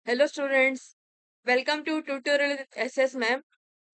Hello students, welcome to tutorial SS ma'am.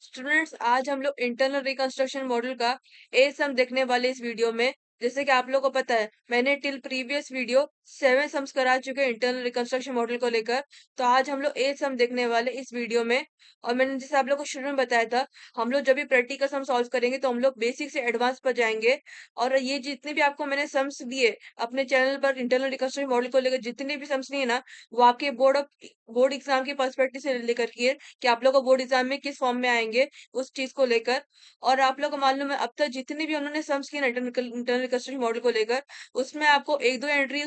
Students, आज हम लोग इंटरनल रिकंस्ट्रक्शन मॉडल का ए सम देखने वाले इस वीडियो में। जैसे कि आप लोगों को पता है, मैंने टिल प्रीवियस वीडियो 7 सम्स करा चुके हैं इंटरनल रिकंस्ट्रक्शन मॉडल को लेकर। तो आज हम लोग ए सम देखने वाले इस वीडियो में। और मैंने जैसे आप लोग को शुरू में बताया था, हम लोग जब भी प्रैक्टिकल सम सॉल्व करेंगे तो हम लोग बेसिक से एडवांस पर जाएंगे। और ये जितने भी आपको मैंने सम्स दिए अपने चैनल पर इंटरनल रिकंस्ट्रक्शन मॉडल को लेकर, जितने भी सम्स नहीं है ना, वो आपके बोर्ड एग्जाम के पर्सपेक्टिव से लेकर के कि आप लोग को बोर्ड एग्जाम में किस फॉर्म में आएंगे उस चीज को लेकर। और आप लोग को मालूम है, अब तक जितने भी उन्होंने सम्स किए इंटरनल कंस्ट्रक्शन मॉडल को लेकर, उसमें आपको एक दो एंट्री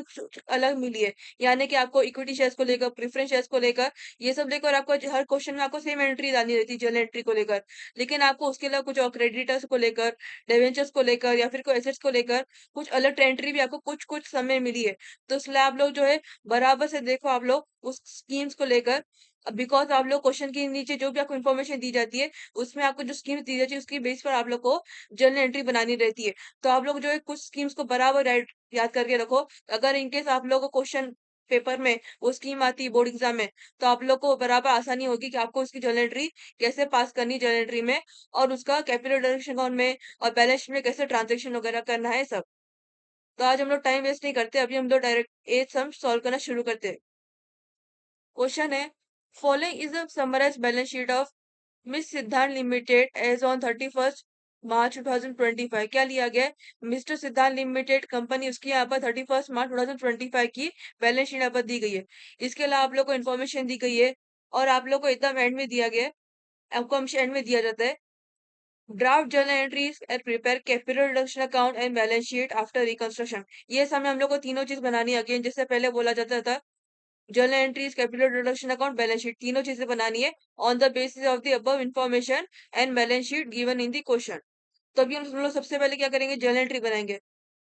अलग मिली है। यानी कि आपको इक्विटी शेयर्स को लेकर, प्रेफरेंस शेयर्स को लेकर, ये सब लेकर आपको हर क्वेश्चन में आपको सेम एंट्री डालनी रहती है, जर्नल एंट्री को लेकर। लेकिन आपको उसके अलावा कुछ और क्रेडिटर्स को लेकर, डिवेंचर्स को लेकर, या फिर कोई एसेट्स को लेकर कुछ अलग एंट्री भी आपको कुछ कुछ समय मिली है। तो इसलिए आप लोग जो है, बराबर से देखो आप लोग उस स्कीम्स को लेकर। बिकॉज आप लोग क्वेश्चन के नीचे जो भी आपको इन्फॉर्मेशन दी जाती है, उसमें आपको जो स्कीम्स दी जाती है उसकी बेस पर आप लोग को जर्नल एंट्री बनानी रहती है। तो आप लोग जो है कुछ स्कीम्स को बराबर याद करके रखो। अगर इनकेस आप लोग को क्वेश्चन पेपर में वो स्कीम आती है बोर्ड एग्जाम में, तो आप लोग को बराबर आसानी होगी कि आपको उसकी जर्नल एंट्री कैसे पास करनी जर्नल एंट्री में, और उसका कैपिटल डायरेक्शन अकाउंट में और बैलेंस शीट में कैसे ट्रांजेक्शन वगैरह करना है सब। तो आज हम लोग टाइम वेस्ट नहीं करते, अभी हम लोग डायरेक्ट एज सम सॉल्व करना शुरू करते हैं। क्वेश्चन है, following is the summarise balance sheet of Miss Siddhant limited as on 31 March 2025। क्या लिया गया है? मिस्टर सिद्धांत लिमिटेड कंपनी, उसकी यहाँ पर 31 मार्च 2025 की बैलेंस शीट यहाँ पर दी गई है। इसके अलावा आप लोग को इन्फॉर्मेशन दी गई है, और आप लोग को एकदम एंड में दिया गया है। आपको हमेशा एंड में दिया जाता है, draft journal entries and prepare capital reduction account and balance sheet after reconstruction. ये समय हम लोग को तीनों चीज बनानी है। अगेन जैसे पहले बोला जाता था, journal entries, capital reduction account, balance sheet, तीनों चीजें बनानी है on the basis of the above information and balance sheet given in the question. तो अभी हम लोग सबसे पहले क्या करेंगे, जर्नल एंट्री बनाएंगे।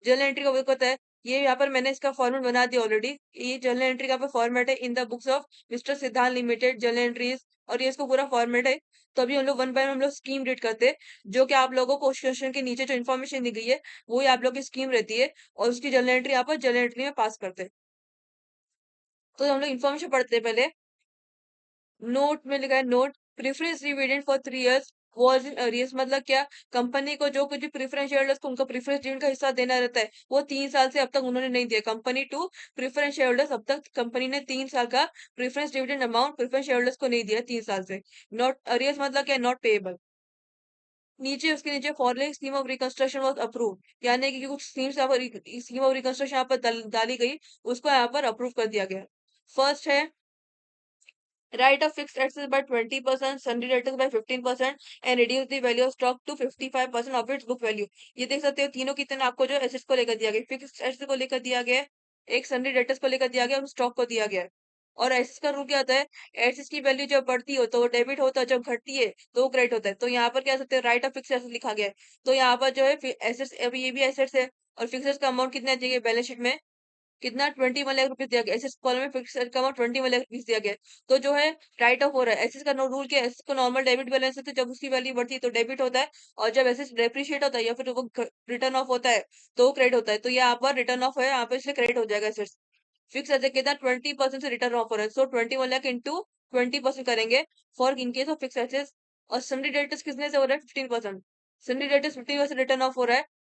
जर्नल एंट्री का आपको पता है, ये यहाँ पर मैंने इसका फॉर्मेट बना दिया ऑलरेडी। ये जर्नल एंट्री का फॉर्मेट है in the books of mister सिद्धांत लिमिटेड जर्नल एंट्रीज, और ये इसको पूरा फॉर्मेट है। तो अभी हम लोग वन बाय वन हम लोग स्कीम रीड करते हैं, जो कि आप लोगों को क्वेश्चन के नीचे जो इन्फॉर्मेशन दी गई है वही आप लोग की स्कीम रहती है, और उसकी जर्नल एंट्री आप जर्नल एंट्री में पास करते हैं। तो हम लोग इन्फॉर्मेशन पढ़ते हैं पहले। नोट में लिखा है, note preference dividend for 3 years was in arrears. मतलब क्या, कंपनी को जो कुछ प्रेफरेंस शेयरहोल्डर्स को उनका प्रेफरेंस डिविडेंड का हिस्सा देना रहता है, वो 3 साल से अब तक उन्होंने नहीं दिया। कंपनी टू प्रेफरेंस शेयरहोल्डर्स, अब तक कंपनी ने 3 साल का preference dividend amount preference shareholders को नहीं दिया 3 साल से। नॉट अरियर्स मतलब क्या, नॉट पेएबल। नीचे उसके नीचे following scheme of reconstruction was approve, यानी कि कुछ स्कीम्स यहाँ पर, स्कीम ऑफ रिकंस्ट्रक्शन यहाँ पर डाली गई, उसको यहाँ पर अप्रूव कर दिया गया। फर्स्ट है, write off fixed assets by 20%, sundry debtors by 15%, and reduce the value of stock to 55% of its book value। ये देख सकते हो तीनों कितने आपको जो एसेट्स को लेकर दिया गया, फिक्स्ड एसेट्स को लेकर दिया गया है, एक सन्ड्री डेटर्स को लेकर दिया गया, और स्टॉक को दिया गया है। और एसेट्स का रूल क्या होता है, एसेट्स की वैल्यू जब बढ़ती हो तो वो डेबिट होता है, जब घटती है तो वो क्रेडिट होता है। तो यहाँ पर क्या सकते हैं, राइट ऑफ फिक्स एसेट्स लिखा गया है। तो यहाँ पर जो है एसेट्स, अभी ये भी एसेट्स है, और फिक्स का अमाउंट कितना चाहिए बैलेंस शीट में, कितना 21 लाख रुपीज दिया गया। एसेट्स कॉलम में फिक्स्ड का अमाउंट 21 लाख रुपीज दिया गया है। तो जो है राइट ऑफ हो रहा है। एसेट्स का रूल क्या है, एसेट्स को नॉर्मल डेबिट बैलेंस है, तो जब उसकी वैल्यू बढ़ती है तो डेबिट होता है, और जब एसेट्स डेप्रिशिएट होता है या फिर वो रिटर्न ऑफ होता है तो वो क्रेडिट होता है। तो यहाँ पर रिटर्न ऑफ है, यहाँ पर इसलिए क्रेडिट हो जाएगा एसेट्स। फिक्स एसेट कितना 20% से रिटर्न ऑफ हो रहा है, सो 21 लाख इंटू 20% करेंगे for in case of fix assets. और सन्ड्री डेटर्स कितने से हो रहा है, 15%। सन्ड्री डेटर्स 15% रिटर्न ऑफ हो रहा है।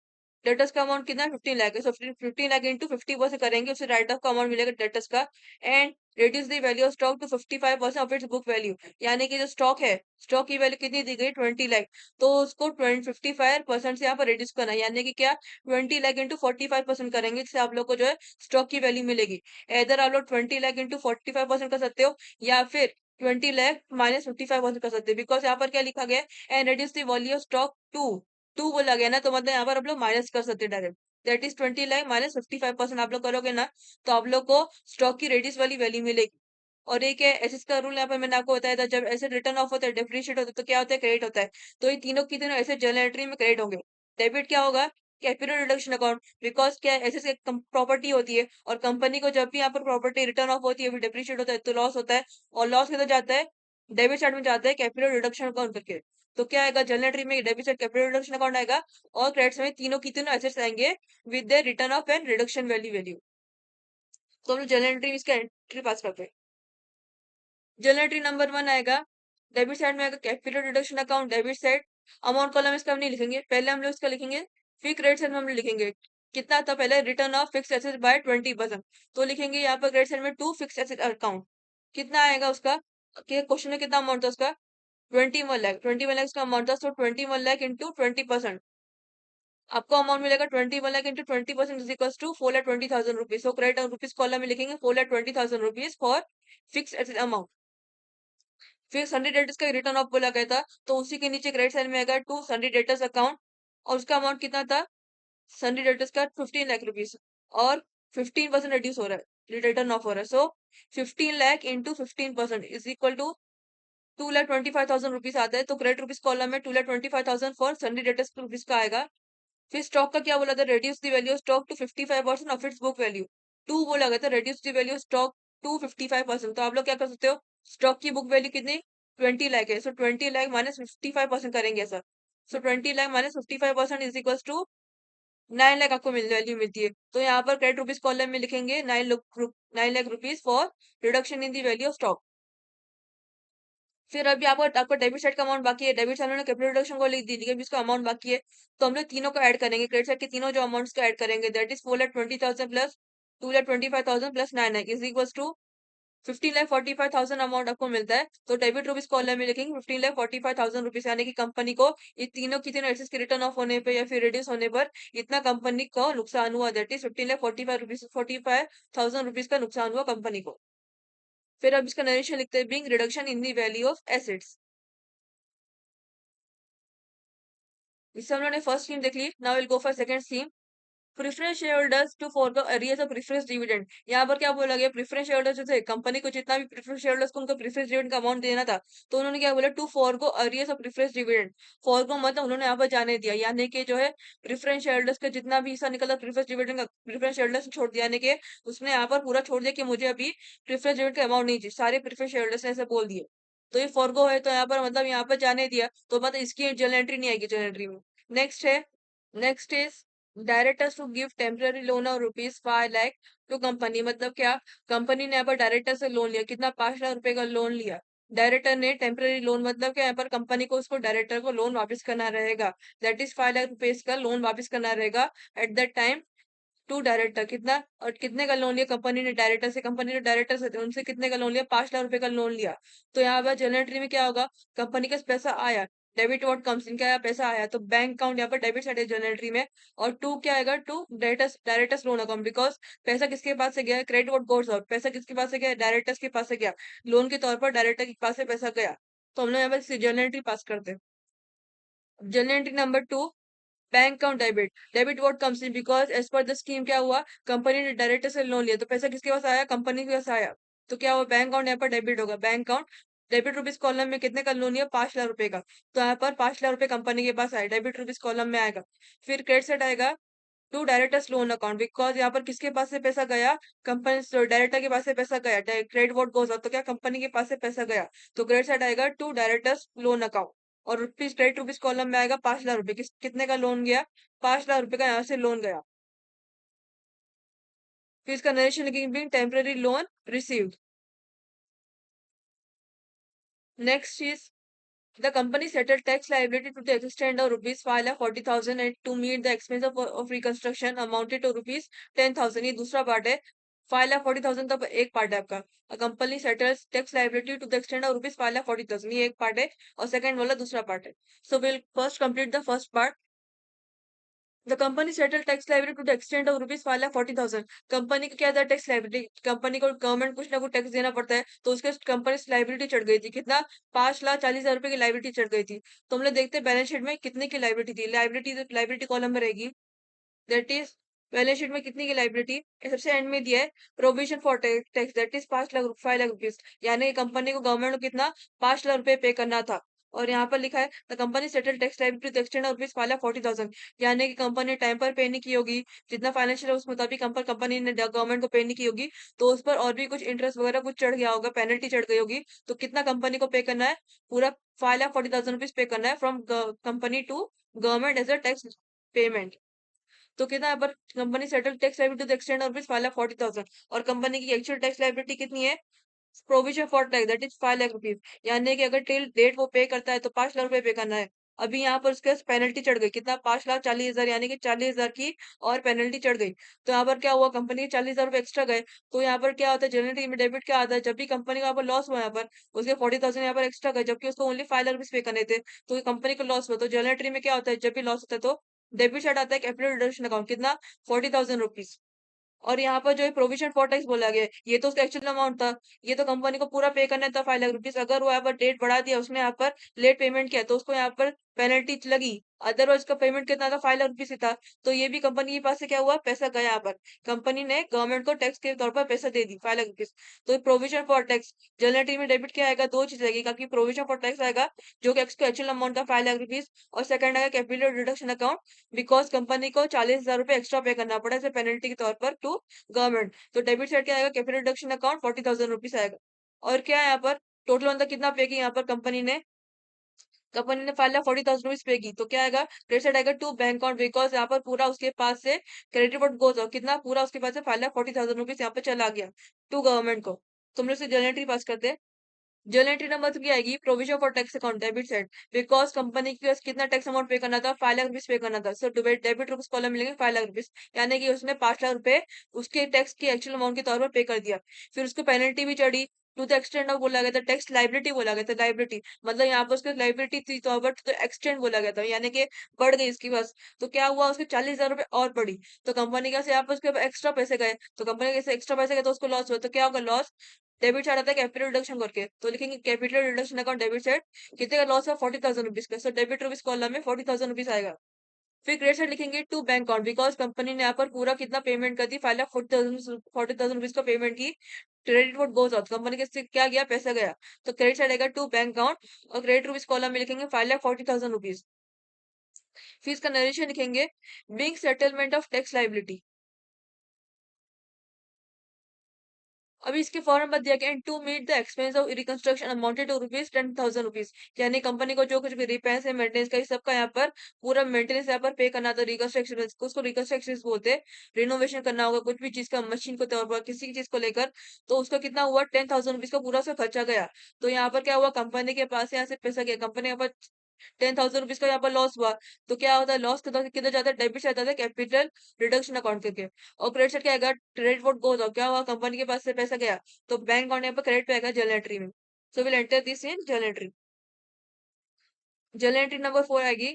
डेटर्स का अमाउंट कितना है, 15 लाख है, सो 15 लाख इंटू 50% करेंगे, उससे राइट ऑफ का अमाउंट मिलेगा डेटर्स का। And reduce the value of stock to 55% of its book value. यानी कि जो स्टॉक है, स्टॉक की वैल्यू कितनी दी गई, 20 लाख, तो उसको 55% से यहाँ पर रिड्यूस करना है। यानी कि क्या, 20 लाख इंटू 45% करेंगे, जिससे आप लोग को जो है स्टॉक की वैल्यू मिलेगी। इधर आप लोग 20 लाख इंटू 45% कर सकते हो, या फिर 20 लाख माइनस 55% कर सकते हो, बिकॉज यहाँ पर क्या लिखा गया है, and reduce the value of stock to, to बोला गया ना, तो मतलब यहाँ पर आप लोग माइनस कर सकते हैं direct. That is 20 lakh minus 55% आप लोग करोगे ना, तो आप लोग को स्टॉक की रेडिस वाली वैल्यू मिलेगी। और एक है एसेट्स का रूल, यहाँ पर मैंने आपको बताया था, जब एसेट रिटर्न ऑफ होता है, डेप्रिशिएट होता है, तो क्या होता है, क्रेडिट होता है। तो ये तीनों की तीनों एसेट जर्नल एंट्री में क्रेडिट होंगे। डेबिट क्या होगा, कैपिटल रिडक्शन अकाउंट, बिकॉज क्या एसेट्स एक प्रॉपर्टी होती है, और कंपनी को जब भी यहाँ पर प्रॉपर्टी रिटर्न ऑफ होती है, फिर डेप्रिशिएट होता है तो लॉस होता है, और लॉस किधर जाता है, डेबिट साइड में जाता है कैपिटल रिडक्शन अकाउंट करके। तो क्या आएगा, जर्नल एंट्री में debit side capital reduction account आएगा, और क्रेडिट्स में तीनों की तीनों एसेट्स आएंगे with the return of and reduction value. तो हम लोग जर्नल एंट्री में इसका एंट्री पास करते हैं। जर्नल एंट्री नंबर 1 आएगा, डेबिट साइड में आएगा capital deduction account debit side. Amount column इसका हम नहीं लिखेंगे, पहले हम लोग इसका लिखेंगे फिक्स रेट साइड में हम लिखेंगे कितना था पहले, return of fix asset by 20%। तो लिखेंगे यहाँ पर क्रेडिट साइड में टू फिक्स एसेट अकाउंट, कितना आएगा उसका, क्वेश्चन में कितना अमाउंट था उसका, 21 लाख, 21 लाख का अमाउंट था, तो 21 लाख इंटू 20%, आपको अमाउंट मिलेगा 21 lakh into 20% is equal to 4,20,000 rupees. So credit rupees column में लिखेंगे 4,20,000 rupees for fix asset amount. फिर सन्डी डेटर्स का रिटर्न ऑफ बोला गया था, तो उसी के नीचे क्रेडिट साइड में आएगा टू सन्डी डेटर्स अकाउंट, और उसका अमाउंट कितना था, सन्डी डेटर्स का 15 लाख रुपीज, और 15% रिड्यूस हो रहा है, रिटर्न ऑफ हो रहा है। So 15 lakh into 15% is equal to 2,25,000 rupees आता है। तो क्रेडिट रुपीज कॉलम में 2,25,000 फॉर सन्डी डेटर्स रुपीज का आएगा। फिर स्टॉक का क्या बोला था, reduce the value of stock to 55% of its book value. टू बोला गया था, reduce the value of stock to 55%। तो आप लोग क्या कर सकते हो, स्टॉक की बुक वैल्यू कितनी, 20 लाख है, सो 20 लाख माइनस 55% करेंगे ऐसा। So 20 lakh minus 55% is equal to 9 lakh आपको वैल्यू मिलती है। तो यहाँ पर क्रेडिट रुपीज कॉलम में लिखेंगे 9 lakh rupees for reduction in the value of stock. फिर अभी आपको डेबिट साइड का अमाउंट बाकी है, डेबिट साइड में कैपिटल रिडक्शन को लिख दी, लेकिन इसका अमाउंट बाकी है, तो हम लोग तीनों को ऐड करेंगे, क्रेडिट साइड के तीनों जो अमाउंट्स को ऐड करेंगे, that is 4,20,000 plus 2,25,000 plus 9 lakh is equal to 15,45,000 amount आपको मिलता है। तो डेबिट रुपीज कॉलम में लिखेंगे 15,45,000 रुपीज, यानी कि कंपनी को ये तीनों की तीनों एसेट्स के रिटर्न ऑफ होने पर या फिर रिड्यूस होने पर इतना कंपनी को नुकसान हुआ, दैट इज 15,45,000 रुपीज का नुकसान हुआ कंपनी को। फिर अब इसका नरेशन लिखते हैं, being reduction in the value of assets. इससे हम लोगों ने फर्स्ट स्कीम देख ली, now will go for second scheme, preference share holders to forgo arrears of preference dividend. यहाँ पर क्या बोला गया, प्रेफरेंस शेयर होल्डर्स जो थे, कंपनी को जितना भी प्रेफरेंस शेयर होल्डर्स को उनको प्रेफरेंस डिविडेंड का अमाउंट देना था, तो उन्होंने क्या बोला, to forgo arrears of preference dividend. Forgo मतलब उन्होंने यहाँ पर जाने दिया, यानी कि जो है प्रेफरेंस शेयर होल्डर्स का जितना भी हिस्सा निकला प्रेफरेंस डिविडेंड का, प्रेफरेंस शेयर होल्डर्स छोड़ दिया, यानी कि उसने यहाँ पर पूरा छोड़ दिया कि मुझे अभी प्रेफरेंस डिविडेंड का अमाउंट नहीं चाहिए, सारे प्रेफरेंस शेयर होल्डर्स ने ऐसे बोल दिए। तो ये फॉरगो है, तो यहाँ पर मतलब यहाँ पर जाने दिया, तो मतलब इसकी जर्नल एंट्री नहीं आएगी जर्नल एंट्री में। नेक्स्ट है, next is directors to give temporary loan of rupees 5 lakh to company. मतलब क्या, कंपनी ने यहाँ पर डायरेक्टर से लोन लिया, कितना, 5 लाख रुपए का लोन लिया। डायरेक्टर ने टेम्पररी लोन, मतलब क्या, यहाँ पर कंपनी को उसको डायरेक्टर को लोन वापस करना रहेगा, दैट इज 5 लाख रुपीज का लोन वापस करना रहेगा at that time to director. कितना, और कितने का लोन लिया कंपनी ने डायरेक्टर से, कंपनी ने डायरेक्टर से उनसे कितने का लोन लिया, 5 लाख रुपए का लोन लिया। तो यहाँ पर जर्नल एंट्री में क्या होगा, कंपनी का पैसा आया, डेबिट व्हाट कम्स इन, क्या आया, पैसा आया, तो बैंक अकाउंट यहाँ पर डेबिट साइड है जर्नल एंट्री में। और टू क्या आएगा, to directors loan account, because पैसा किसके पास से गया, क्रेडिट व्हाट गोस आउट, पैसा किसके पास से गया, डायरेक्टर्स के पास से गया, लोन के तौर पर डायरेक्टर के पास से पैसा गया। तो हम लोग यहाँ पर जर्नल एंट्री पास करते हैं। Journal entry number 2, bank account debit, debit what comes in, because as per the scheme क्या हुआ, कंपनी ने डायरेक्टर से लोन लिया, तो पैसा किसके पास आया, कंपनी के पास आया, तो क्या हुआ, बैंक अकाउंट यहाँ पर डेबिट होगा। Bank account debit rupees column में कितने का लोन लिया, 5 लाख रुपए का, तो यहाँ पर 5 लाख रुपए कंपनी के पास आए, डेबिट रुपीज कॉलम में आएगा। फिर क्रेडिट साइड आएगा to directors loan account, because यहाँ पर किसके पास से पैसा गया, कंपनी डायरेक्टर के पास से पैसा गया, क्रेडिट व्हाट गोज आउट, तो क्या कंपनी के पास से पैसा गया, तो क्रेडिट साइड आएगा टू डायरेक्टर्स लोन अकाउंट। और रुपीज क्रेडिट रुपीज कॉलम में आएगा 5 लाख रुपए, कितने का लोन गया, 5 लाख रुपए का यहाँ से लोन गया। फिर इसका नरेशन लिखेंगे, temporary loan received. Next is the company settled tax liability to the extent of rupees 5,40,000 and to meet the expense of reconstruction amounted to rupees 10,000। ये दूसरा पार्ट है, 5,40,000 का एक पार्ट है आपका, company settles tax liability to the extend of rupees 5,40,000, ये एक part है, और सेकंड वाला दूसरा पार्ट है। So will first complete the first part. The company settle tax liability to the extend of rupees 5,40,000। Company का क्या था, टैक्स लाइबिलिटी, कंपनी को गवर्नमेंट कुछ ना कुछ टैक्स देना पड़ता है, तो उसके कंपनी से लाइबिलिटी चढ़ गई थी, कितना, 5,40,000 रुपए की लाइबिलिटी चढ़ गई थी। तो हम लोग देखते हैं बैलेंस शीट में कितने की लाइबिलिटी थी, लाइबिलिटी कॉलम में रहेगी, दैट इज बैलेंस शीट में कितनी की लाइबिलिटी, सबसे एंड में दिया है provision for tax, that is 5 lakh rupees, यानी कंपनी को गवर्नमेंट को कितना, 5 लाख रुपए पे करना था। और यहाँ पर लिखा है the company settle tax liability to the extend of rupees 5,40,000, यानी कि कंपनी टाइम पर पे नहीं की होगी, जितना फाइनेंशियल है उस मुताबिक कंपनी ने गवर्नमेंट को पे नहीं की होगी, तो उस पर और भी कुछ इंटरेस्ट वगैरह कुछ चढ़ गया होगा, पेनल्टी चढ़ गई होगी, तो कितना कंपनी को पे करना है, पूरा 5,40,000 रुपीज पे करना है from company to government as a tax payment. तो कितना यहाँ पर company settle tax liability to the extend of rupees 5,40,000, और कंपनी की एक्चुअल टैक्स लाइबिलिटी कितनी है, provision for tax that is 5 lakh rupees, यानी कि अगर टिल डेट वो पे करता है तो 5 लाख रुपए पे करना है। अभी यहाँ पर उसके पेनल्टी चढ़ गई, कितना, 5,40,000, यानी कि 40,000 की और पेनल्टी चढ़ गई। तो यहाँ पर क्या हुआ, कंपनी के 40,000 रुपए एक्स्ट्रा गए। तो यहाँ पर क्या होता है, जनरली में डेबिट क्या आता है, जब भी कंपनी का यहाँ पर लॉस हुआ, यहाँ पर उसके 40,000 यहाँ पर एक्स्ट्रा गए, जबकि उसको ओनली 5 लाख रुपीज पे करने थे, तो कंपनी को लॉस हुआ। तो जनरली में क्या होता है, जब भी लॉस होता है तो डेबिट साइड आता है कैपिटल रिडक्शन अकाउंट, कितना, 40,000 रुपीज। और यहाँ पर जो है प्रोविजन फॉर टैक्स बोला गया है, ये तो उसका एक्चुअल अमाउंट था, ये तो कंपनी को पूरा पे करना था 5 लाख रुपीज। अगर वो यहाँ पर डेट बढ़ा दिया, उसने यहाँ पर लेट पेमेंट किया, तो उसको यहाँ पर पेनल्टी लगी। अदरवाइज का पेमेंट कितना था, 5 लाख रुपीज ही था। तो ये भी कंपनी के पास से क्या हुआ, पैसा गया यहाँ पर, कंपनी ने गवर्नमेंट को टैक्स के तौर पर पैसा दे दी 5 लाख रुपीज। तो प्रोविजन फॉर टैक्स जनरल में डेबिट क्या आएगा, दो चीज आएगी, क्योंकि प्रोविजन फॉर टैक्स आएगा जो कि एक्चुअल अमाउंट था 5 लाख रुपीज, और सेकंड आएगा capital reduction account, because company को 40,000 रुपए एक्स्ट्रा पे करना पड़ा है पेनल्टी के तौर पर टू गवर्नमेंट। तो डेबिट साइड क्या आएगा, कैपिटल रिडक्शन अकाउंट 40,000 रुपीज आएगा। और क्या है यहाँ पर, टोटल मतलब कितना पे की यहाँ पर कंपनी ने 5,40,000 रुपीज पे की, तो क्या आएगा, क्रेडिट साइड आएगा टू बैंक अकाउंट, बिकॉज यहाँ पर पूरा उसके पास से क्रेडिट रिपोर्ट गोज और कितना, पूरा उसके पास से 5,40,000 रुपीज यहाँ पे चला गया टू गवर्नमेंट को। तुम लोग से जर्नल एंट्री पास करते हैं। जर्नल एंट्री नंबर 3 आएगी provision for tax account debit side, because company के पास कितना टैक्स अमाउंट पे करना था, 5 लाख रुपीज पे करना था। सो डेबिट रुपीज कॉलम मिलेंगे 5 लाख रुपीज, यानी कि उसने 5 लाख रुपए उसके टैक्स के एक्चुअल अमाउंट के तौर पर पे कर दिया। फिर उसको पेनल्टी भी चढ़ी, टू द एक्सटेंड ऑफ बोला गया था, टैक्स लाइबिलिटी बोला गया था, लाइबिलिटी मतलब यहाँ पर उसकी लाइबिलिटी थी, तो बट तो एक्सटेंड बोला गया था, यानी कि बढ़ गई इसकी बस। तो क्या हुआ, उसके 40,000 रुपए और बढ़ी। तो कंपनी का से यहाँ पर उसके एक्स्ट्रा पैसे गए, तो कंपनी के एक्स्ट्रा पैसे गए तो उसको लॉस हुआ। तो क्या होगा लॉस, डेबिट साइड आता है कैपिटल रिडक्शन करके, तो लिखेंगे capital reduction account debit side, कितने का लॉस है, 40,000 रुपीज का। सो डेबिट रुपीज कॉलम में 40,000 रुपीज आएगा। फिर क्रेडिट साइड लिखेंगे to bank account, because company ने यहाँ पर पूरा कितना पेमेंट कर दी, 5,40,000 रुपीज का पेमेंट की। Credit what goes out, company के से क्या गया, पैसा गया। तो क्रेडिट साइड आएगा टू बैंक अकाउंट, और क्रेडिट रुपीज कॉलम में लिखेंगे 5,40,000 रुपीज। फिर इसका नरेशन लिखेंगे being settlement of tax liability. अभी इसके फौरन बाद दिया गया to meet the expense of reconstruction amounted to rupees 10,000 rupees, यानी कंपनी को जो कुछ भी रिपेयर्स है, मेंटेनेंस का, सबका यहाँ पर पूरा मेंटेनेंस यहाँ पर पे करना था। रिकंस्ट्रक्शन उसको रिकंस्ट्रक्शन बोलते हैं, रिनोवेशन करना होगा कुछ भी चीज का, मशीन को तौर पर किसी की चीज को लेकर, तो उसका कितना हुआ, 10,000 रुपीज का पूरा उसका खर्चा गया। तो यहाँ पर क्या हुआ, कंपनी के पास यहाँ से पैसा गया, कंपनी यहाँ पर 10,000 रुपीज का यहाँ पर लॉस हुआ। तो क्या होता है, लॉस किधर जाता है, डेबिट से जाता है कैपिटल रिडक्शन अकाउंट करके। और क्रेडिट साइड क्या आएगा, क्रेडिट वोट गोज और क्या हुआ, कंपनी के पास से पैसा गया, तो बैंक अकाउंट यहाँ पर क्रेडिट पे आएगा जर्नल एंट्री में। So will enter this in journal entry. Journal entry number 4 आएगी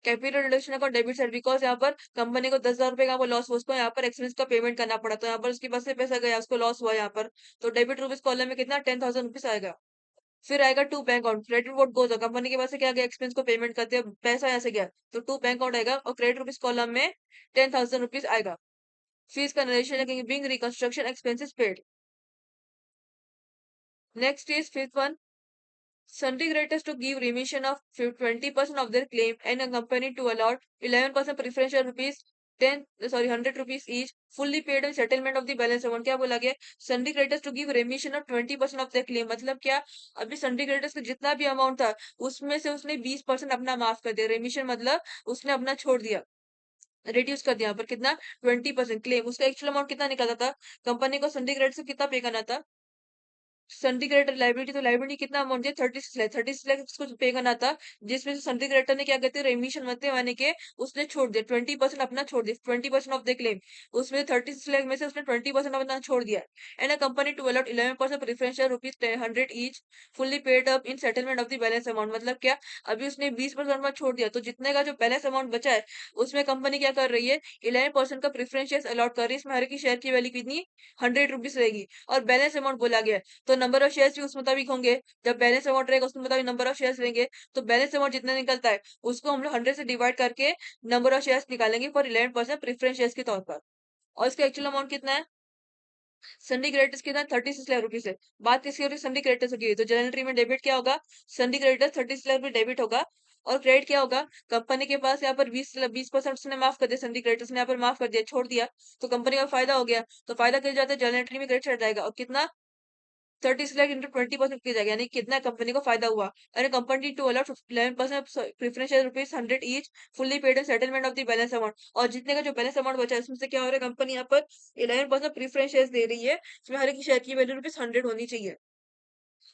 capital reduction account debit side, because यहाँ पर कंपनी को 10,000 रुपए का लॉस हुआ, उसको यहाँ पर एक्सपेंस का पेमेंट करना पड़ा, तो यहाँ पर उसके पास से पैसा गया, उसको लॉस हुआ यहाँ पर। तो डेबिट रुपीज कॉलम में कितना, 10,000 रुपीज आएगा। फिर आएगा to bank account, credit what goes, company के पास से क्या गया, एक्सपेंस को पेमेंट करते हैं, पैसा यहाँ से गया, तो टू बैंक अकाउंट आएगा, और क्रेडिट रुपीज कॉलम में 10,000 रुपीज आएगा। फीस का नरेशन लगेंगे being reconstruction expenses paid. Next is fifth one, Sundry creditors to give remission of 20% of their claim, and a company to allot 11% preferential rupees 100 rupees each, fully paid in settlement of the balance amount। क्या बोला गया, sundry creditors to give remission of 20% of the claim, मतलब क्या, अभी सन्डी creditors का जितना भी amount था उसमें से उसने 20% अपना माफ कर दिया। रेमिशन मतलब उसने अपना छोड़ दिया, रिड्यूस कर दिया। यहाँ पर कितना, 20% क्लेम, उसका एक्चुअल अमाउंट कितना निकला था, कंपनी को सन्डी क्रेडिट से कितना पे करना था, संडी क्रेडिटर लाइबिलिटी, तो लाइबिलिटी कितना अमाउंट है, 36 लाख, 36 लाख उसको पे करना था, जिसमें से संडी क्रेडिटर ने क्या कहते हैं, रेमिशन मतलब माने के उसने छोड़ दिया 20% अपना, छोड़ दिया 20% ऑफ द क्लेम, उसमें 36 लाख में से उसने 20% अपना छोड़ दिया। And a company to allot 11% preferential rupees 100 each, fully paid up in settlement of the balance amount, मतलब क्या, अभी उसने 20% अपना छोड़ दिया, तो जितने का जो बैलेंस अमाउंट बचा है उसमें कंपनी क्या कर रही है, 11% का प्रेफरेंशियल अलॉट कर रही है। इसमें हर की शेयर की वैल्यू कितनी, 100 रुपीज रहेगी, और बैलेंस अमाउंट बोला गया है, तो नंबर ऑफ शेयर्स भी उस मुताबिक होंगे। जब बैलेंस अमाउंट रहेगा उस मुताबिक नंबर ऑफ शेयर्स रहेंगे, तो बैलेंस अमाउंट जितना निकलता है उसको हम लोग 100 से डिवाइड करके नंबर ऑफ शेयर्स निकालेंगे फॉर 11% प्रेफरेंस शेयर्स के तौर पर। और इसका एक्चुअल अमाउंट कितना है, संडी क्रेडिटर्स कितना, 36 लाख रुपीज है। बात किसकी हो रही है, संडी क्रेडिटर्स की, तो जनरल एंट्री में डेबिट क्या होगा, संडी क्रेडिटर्स 36 लाख रुपए डेबिट होगा, और क्रेडिट क्या होगा, कंपनी के पास यहाँ पर 20% उसने माफ कर दिया, संडी क्रेडिटर्स ने यहाँ पर माफ कर दिया, छोड़ दिया, तो कंपनी का फायदा हो गया। तो फायदा किया जाता है जनरल एंट्री में, क्रेडिट जाएगा, और कितना, 36 लाख इंटू 20% की जाएगा, यानी कितना कंपनी को फायदा हुआ। अरे company to allot 11% preferential rupees 100 each, fully paid settlement of the balance amount, और जितने का जो बैलेंस अमाउंट बचा है उसमें से क्या हो रहा है, कंपनी यहाँ पर 11% प्रेफरेंशियल दे रही है, इसमें हर एक शेयर की वैल्यू रुपीज 100 होनी चाहिए।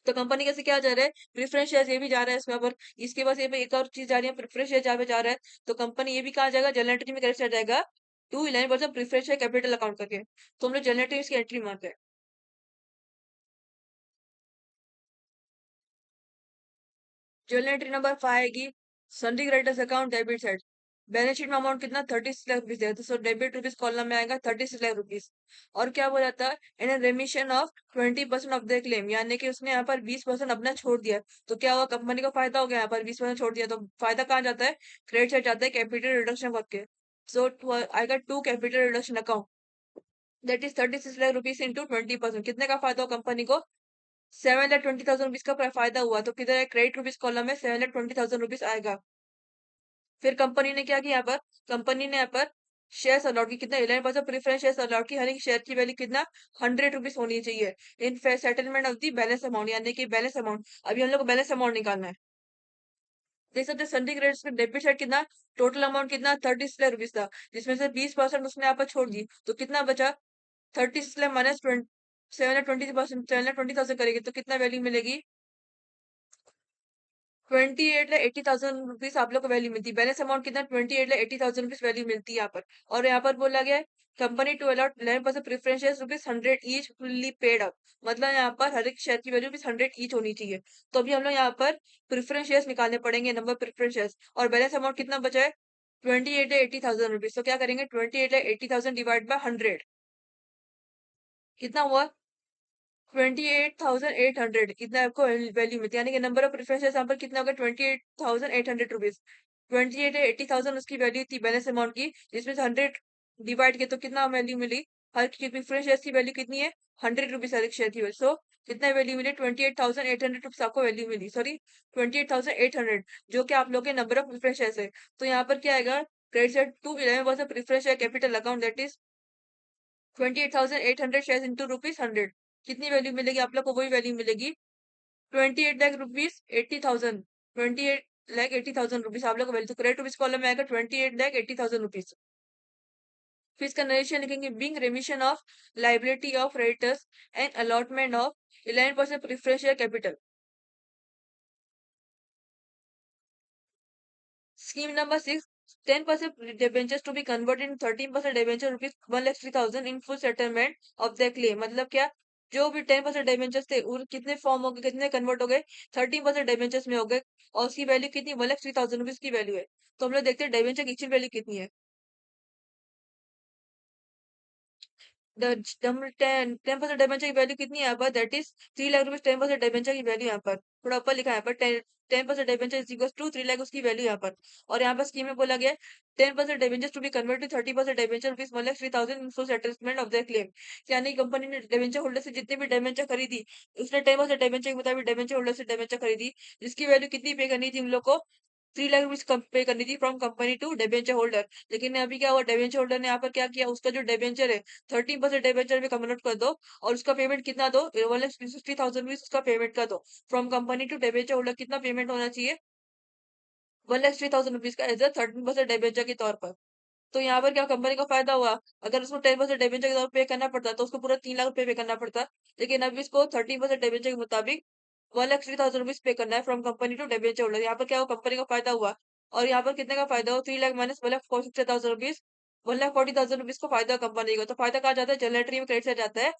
तो कंपनी कैसे क्या जा रहा है, प्रेफरेंस शेयर ये भी जा रहा है इसमें पर, इसके पास ये पे एक और चीज जा रही है, प्रेफरेंस शेयर जहाँ पे जा रहा है, तो कंपनी ये भी कहा जाएगा जनरल एंट्री में कैसे जाएगा, 211% प्रेफरेंस शेयर कैपिटल अकाउंट करके। तो हम लोग जनरल एंट्री में इसकी एंट्री मारते हैं। जर्नल एंट्री नंबर 5 आएगी, सन्डी creditors account debit side. Balance sheet में अमाउंट कितना 36 लाख रुपीज है, तो सो डेबिट रुपीज कॉलम में आएगा 36 लाख रुपीज। और क्या बोला जाता है, in remission of 20% of the claim, यानी कि उसने यहाँ पर 20% अपना छोड़ दिया। तो क्या हुआ, कंपनी को फायदा हो गया, यहाँ पर 20% छोड़ दिया तो फायदा कहाँ जाता है, क्रेडिट साइड जाता है कैपिटल रिडक्शन करके। सो आएगा to capital reduction account, that is 36 lakh rupees into 20%, कितने का फायदा हो कंपनी को, 7,20,000 रुपीज का फायदा हुआ। तो किधर है, क्रेडिट रुपीज कॉलम में 7,20,000 रुपीज आएगा। फिर कंपनी ने क्या किया, यहाँ पर कंपनी ने यहाँ पर शेयर अलॉट की, कितना 11% प्रेफरेंस शेयर अलॉट की, हर एक शेयर की वैल्यू कितना 100 रुपीज होनी चाहिए in settlement of the balance amount, यानी कि बैलेंस अमाउंट। अभी हम लोग को बैलेंस अमाउंट निकालना है। देख सकते हैं संडे क्रेडिट का डेबिट साइड कितना, टोटल अमाउंट कितना 36 लाख रुपीज था, जिसमें से 20% उसने यहाँ पर छोड़ दी, तो कितना बचा, 36 लाख माइनस 720%, 720,000 करेगी तो कितना वैल्यू मिलेगी, 28,80,000 रुपीज आप लोग को वैल्यू मिलती है। बैलेंस अमाउंट कितना, 28,80,000 रुपीज वैल्यू मिलती है यहाँ पर। और यहाँ पर बोला गया है company to allot 11% preferential rupees 100 each fully paid up, मतलब यहाँ पर हर एक शेयर की वैल्यू रुपीज 100 ईच होनी चाहिए। तो अभी हम लोग यहाँ पर प्रेफरेंस शेयर्स निकालने पड़ेंगे, नंबर प्रेफरेंस शेयर्स, और बैलेंस अमाउंट कितना बचा है, 28,80,000 रुपीज। तो क्या करेंगे, 28,80,000 डिवाइड बाय 100, कितना हुआ, 28,800, कितना आपको वैल्यू मिलती है, यानी कि नंबर ऑफ प्रेफरेंस यहाँ पर कितना होगा, 28,800 रुपीज। 28,80,000 उसकी वैल्यू थी बैलेंस अमाउंट की, जिसमें से 100 डिवाइड किया तो कितना वैल्यू मिली, हर की प्रेफरेंस शेयर की वैल्यू कितनी है, 100 रुपीज हर एक शेयर की वैल्यू। सो कितना वैल्यू मिली, 28,800 रुपीज आपको वैल्यू मिली, सॉरी 28,800, जो कि आप लोग के नंबर ऑफ प्रेफरेंस शेयर है। तो यहाँ पर क्या आएगा, credit side to 11% preference share capital account, that is 28,800 share into rupees 100, कितनी वैल्यू मिलेगी आप लोग को, वही वैल्यू मिलेगी 28 लाख रुपीज 80,000, 28 लाख 80,000 रुपीज आप लोग को वैल्यू। तो क्रेडिट रुपीज कॉलम में आएगा 28 लाख 80,000 रुपीज। फिर इसका नरेशन लिखेंगे, being remission of liability of creditors and allotment of 11% preference share capital. Scheme number 6, 10% debentures to be converted in 13% debenture rupees 1,03,000 in full settlement of the claim, मतलब क्या, जो भी 10% debentures थे उन कितने फॉर्म हो गए, कितने कन्वर्ट हो गए, 13% डिबेंचर्स में हो गए, और उसकी वैल्यू कितनी, 1,03,000 रुपीज की वैल्यू है। तो हम लोग देखते हैं डिबेंचर की एक्चुअल वैल्यू कितनी है। टेन 10% डिबेंचर की वैल्यू कितनी है यहाँ पर, that is 3 lakh rupees, 10% debenture की वैल्यू यहाँ पर थोड़ा ऊपर लिखा है, यहाँ पर 10% debenture is equal to 3 lakh उसकी वैल्यू यहाँ पर। और यहाँ पर स्कीम में बोला गया 10% debenture to be convert to 30% debenture rupees 1,03,000 for settlement of the claim, यानी कंपनी ने डिबेंचर होल्डर से जितने भी डिबेंचर खरीदी, उसने 10% डिबेंचर के मुताबिक डिबेंचर होल्डर से डिबेंचर खरीदी, जिसकी वैल्यू कितनी पे करनी थी हम लोग को, 3 लाख रुपीज पे करनी थी from company to debenture holder. लेकिन अभी क्या हुआ, डिबेंचर होल्डर ने यहाँ पर क्या किया, उसका जो डिबेंचर है 13% डिबेंचर में कन्वर्ट कर दो, और उसका पेमेंट कितना दो, 1,60,000 रुपीज उसका पेमेंट कर दो from company to debenture holder. कितना पेमेंट होना चाहिए, 1,60,000 रुपीज का एज अ 13% डिबेंचर के तौर पर। तो यहाँ पर क्या कंपनी को फायदा हुआ, अगर उसको 10% डिबेंचर के तौर पर पे करना पड़ता तो उसको पूरा 3 लाख रुपए पे करना पड़ता, लेकिन अब इसको 13% डिबेंचर के मुताबिक 1,60,000 रुपीज पे करना है from company to debenture holder. यहाँ पर क्या हुआ, कंपनी का फायदा हुआ। और यहाँ पर कितने का फायदा हो, 3 लाख माइनस 1,60,000 रुपीज, 1,40,000 रुपीज को फायदा कंपनी को। तो फायदा कहा जाता है, जनरेटरी में क्रेडिट से जाता है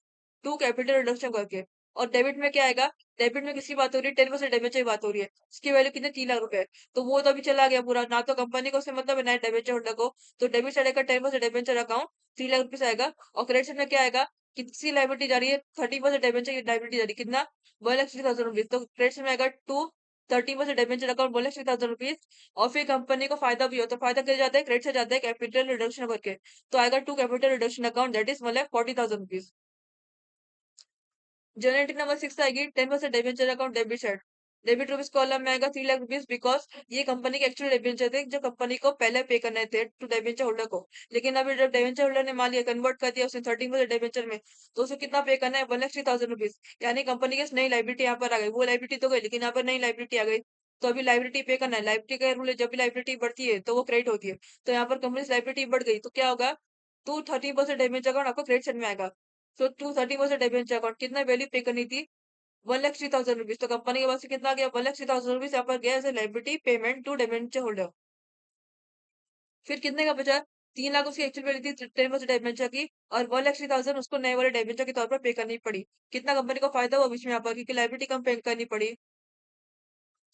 टू कैपिटल रिडक्शन करके। और डेबिट में क्या आएगा, डेबिट में किसकी बात हो रही है, 10% डेबिट की बात हो रही है, इसकी वैल्यू कितने, 3 लाख रुपए। तो वो तो अभी चला गया पूरा, ना तो कंपनी को उससे मतलब है ना डेबिट होल्डर को। तो डेबिट साइड का 10% डेबेंचर अकाउंट 3 लाख रुपीज आएगा। और क्रेडिट साइड में क्या आएगा, किसकी लाइबिलिटी जा रही है, 30% डेबेंचर की लाइबिलिटी जा रही है, कितना, 1,60,000 रुपीज। तो क्रेडिट साइड में आएगा टू 30% डेबेंचर अकाउंट 1,60,000 रुपीज। और फिर कंपनी को फायदा भी हो, तो फायदा क्या जाता है, क्रेडिट से जाता है कैपिटल रिडक्शन करके। तो आएगा to capital reduction account, that is 1,40,000 rupees. Generating number 6 आएगी, 10% debenture account debit side. Debit rupees column में आएगा 3 लाख रुपीज, बिकॉज ये कंपनी के एक्चुअल डिबेंचर थे जो कंपनी को पहले पे करने थे टू डिबेंचर होल्डर को। लेकिन अभी जब डिबेंचर होल्डर ने मान लिया, कन्वर्ट कर दिया उसने 13% डिबेंचर में, तो उसे कितना पे करना है, 1,60,000 रुपीज। यानी कंपनी की नई लाइबिलिटी यहाँ पर आ गई, वो लाइबिलिटी तो गई लेकिन यहाँ पर नई लाइबिलिटी आ गई। तो अभी लाइबिलिटी पे करना है, लाइबिलिटी का रूल है जब भी लाइबिलिटी बढ़ती है तो वो क्रेडिट होती है। तो यहाँ पर कंपनी की लाइबिलिटी बढ़ गई तो क्या होगा, टू 30% डिबेंचर अकाउंट आपको क्रेडिट साइड में आएगा। तो टू 30% डिबेंचर अकाउंट कितना वैल्यू पे करनी थी, 1,03,000 रुपीज। तो कंपनी के पास से कितना गया? 1,03,000 रुपीज यहाँ पर गया as a liability payment to debenture holder. फिर कितने का बचा? 3 लाख उसकी एक्चुअल वैल्यू थी 10% डिबेंचर की, और 1,03,000 उसको नए वाले डिबेंचर के तौर पर पे करनी पड़ी। कितना कंपनी को फायदा हुआ बीच में यहाँ पर, क्योंकि लाइबिलिटी कम पे करनी पड़ी।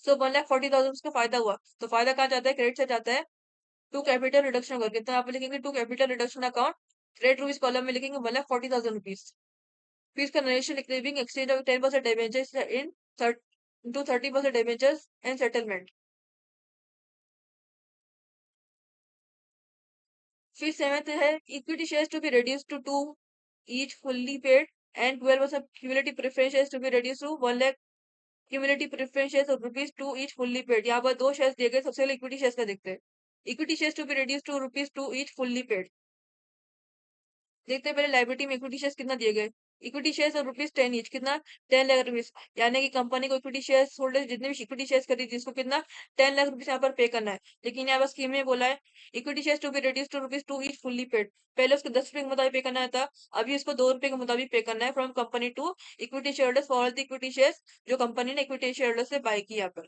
सो 1,40,000 उसका फायदा हुआ। तो फायदा कहाँ जाता है? क्रेडिट से जाता है टू कैपिटल रिडक्शन करके। तो यहाँ पे लिखेंगे to capital reduction account, credit rupees column में लिखेंगे 1,40,000 रुपीज। फिर इसका नरेशन लिख देंगे exchange of 10% debentures into 30% debentures and settlement. फिर सेवेंथ है equity shares to be reduced to 2 each fully paid, and 12% cumulative preference shares to be reduced to 1 lakh cumulative preference shares of rupees 2 each fully paid। यहाँ पर दो shares दिए गए, सबसे पहले equity shares का देखते हैं। Equity shares to be reduced to rupees 2 each fully paid। देखते हैं पहले लाइबिलिटी में इक्विटी शेयर्स कितना दिए गए। इक्विटी शेयर्स और रुपीज 10 ईच, कितना? 10 लाख रुपीज। यानी कि कंपनी को इक्विटी शेयर्स होल्डर जितने भी इक्विटी शेयर्स खरीदी जिसको कितना? 10 लाख रुपीज यहाँ पर पे करना है। लेकिन यहाँ पर स्कीम में बोला है equity shares to be reduced to rupees 2 each fully paid. पहले उसको 10 रुपए के मुताबिक पे करना था, अभी उसको 2 रुपए के मुताबिक पे करना है from company to equity share holders for all the equity shares जो कंपनी ने इक्विटी शेयर होल्डर से बाय की यहाँ पर।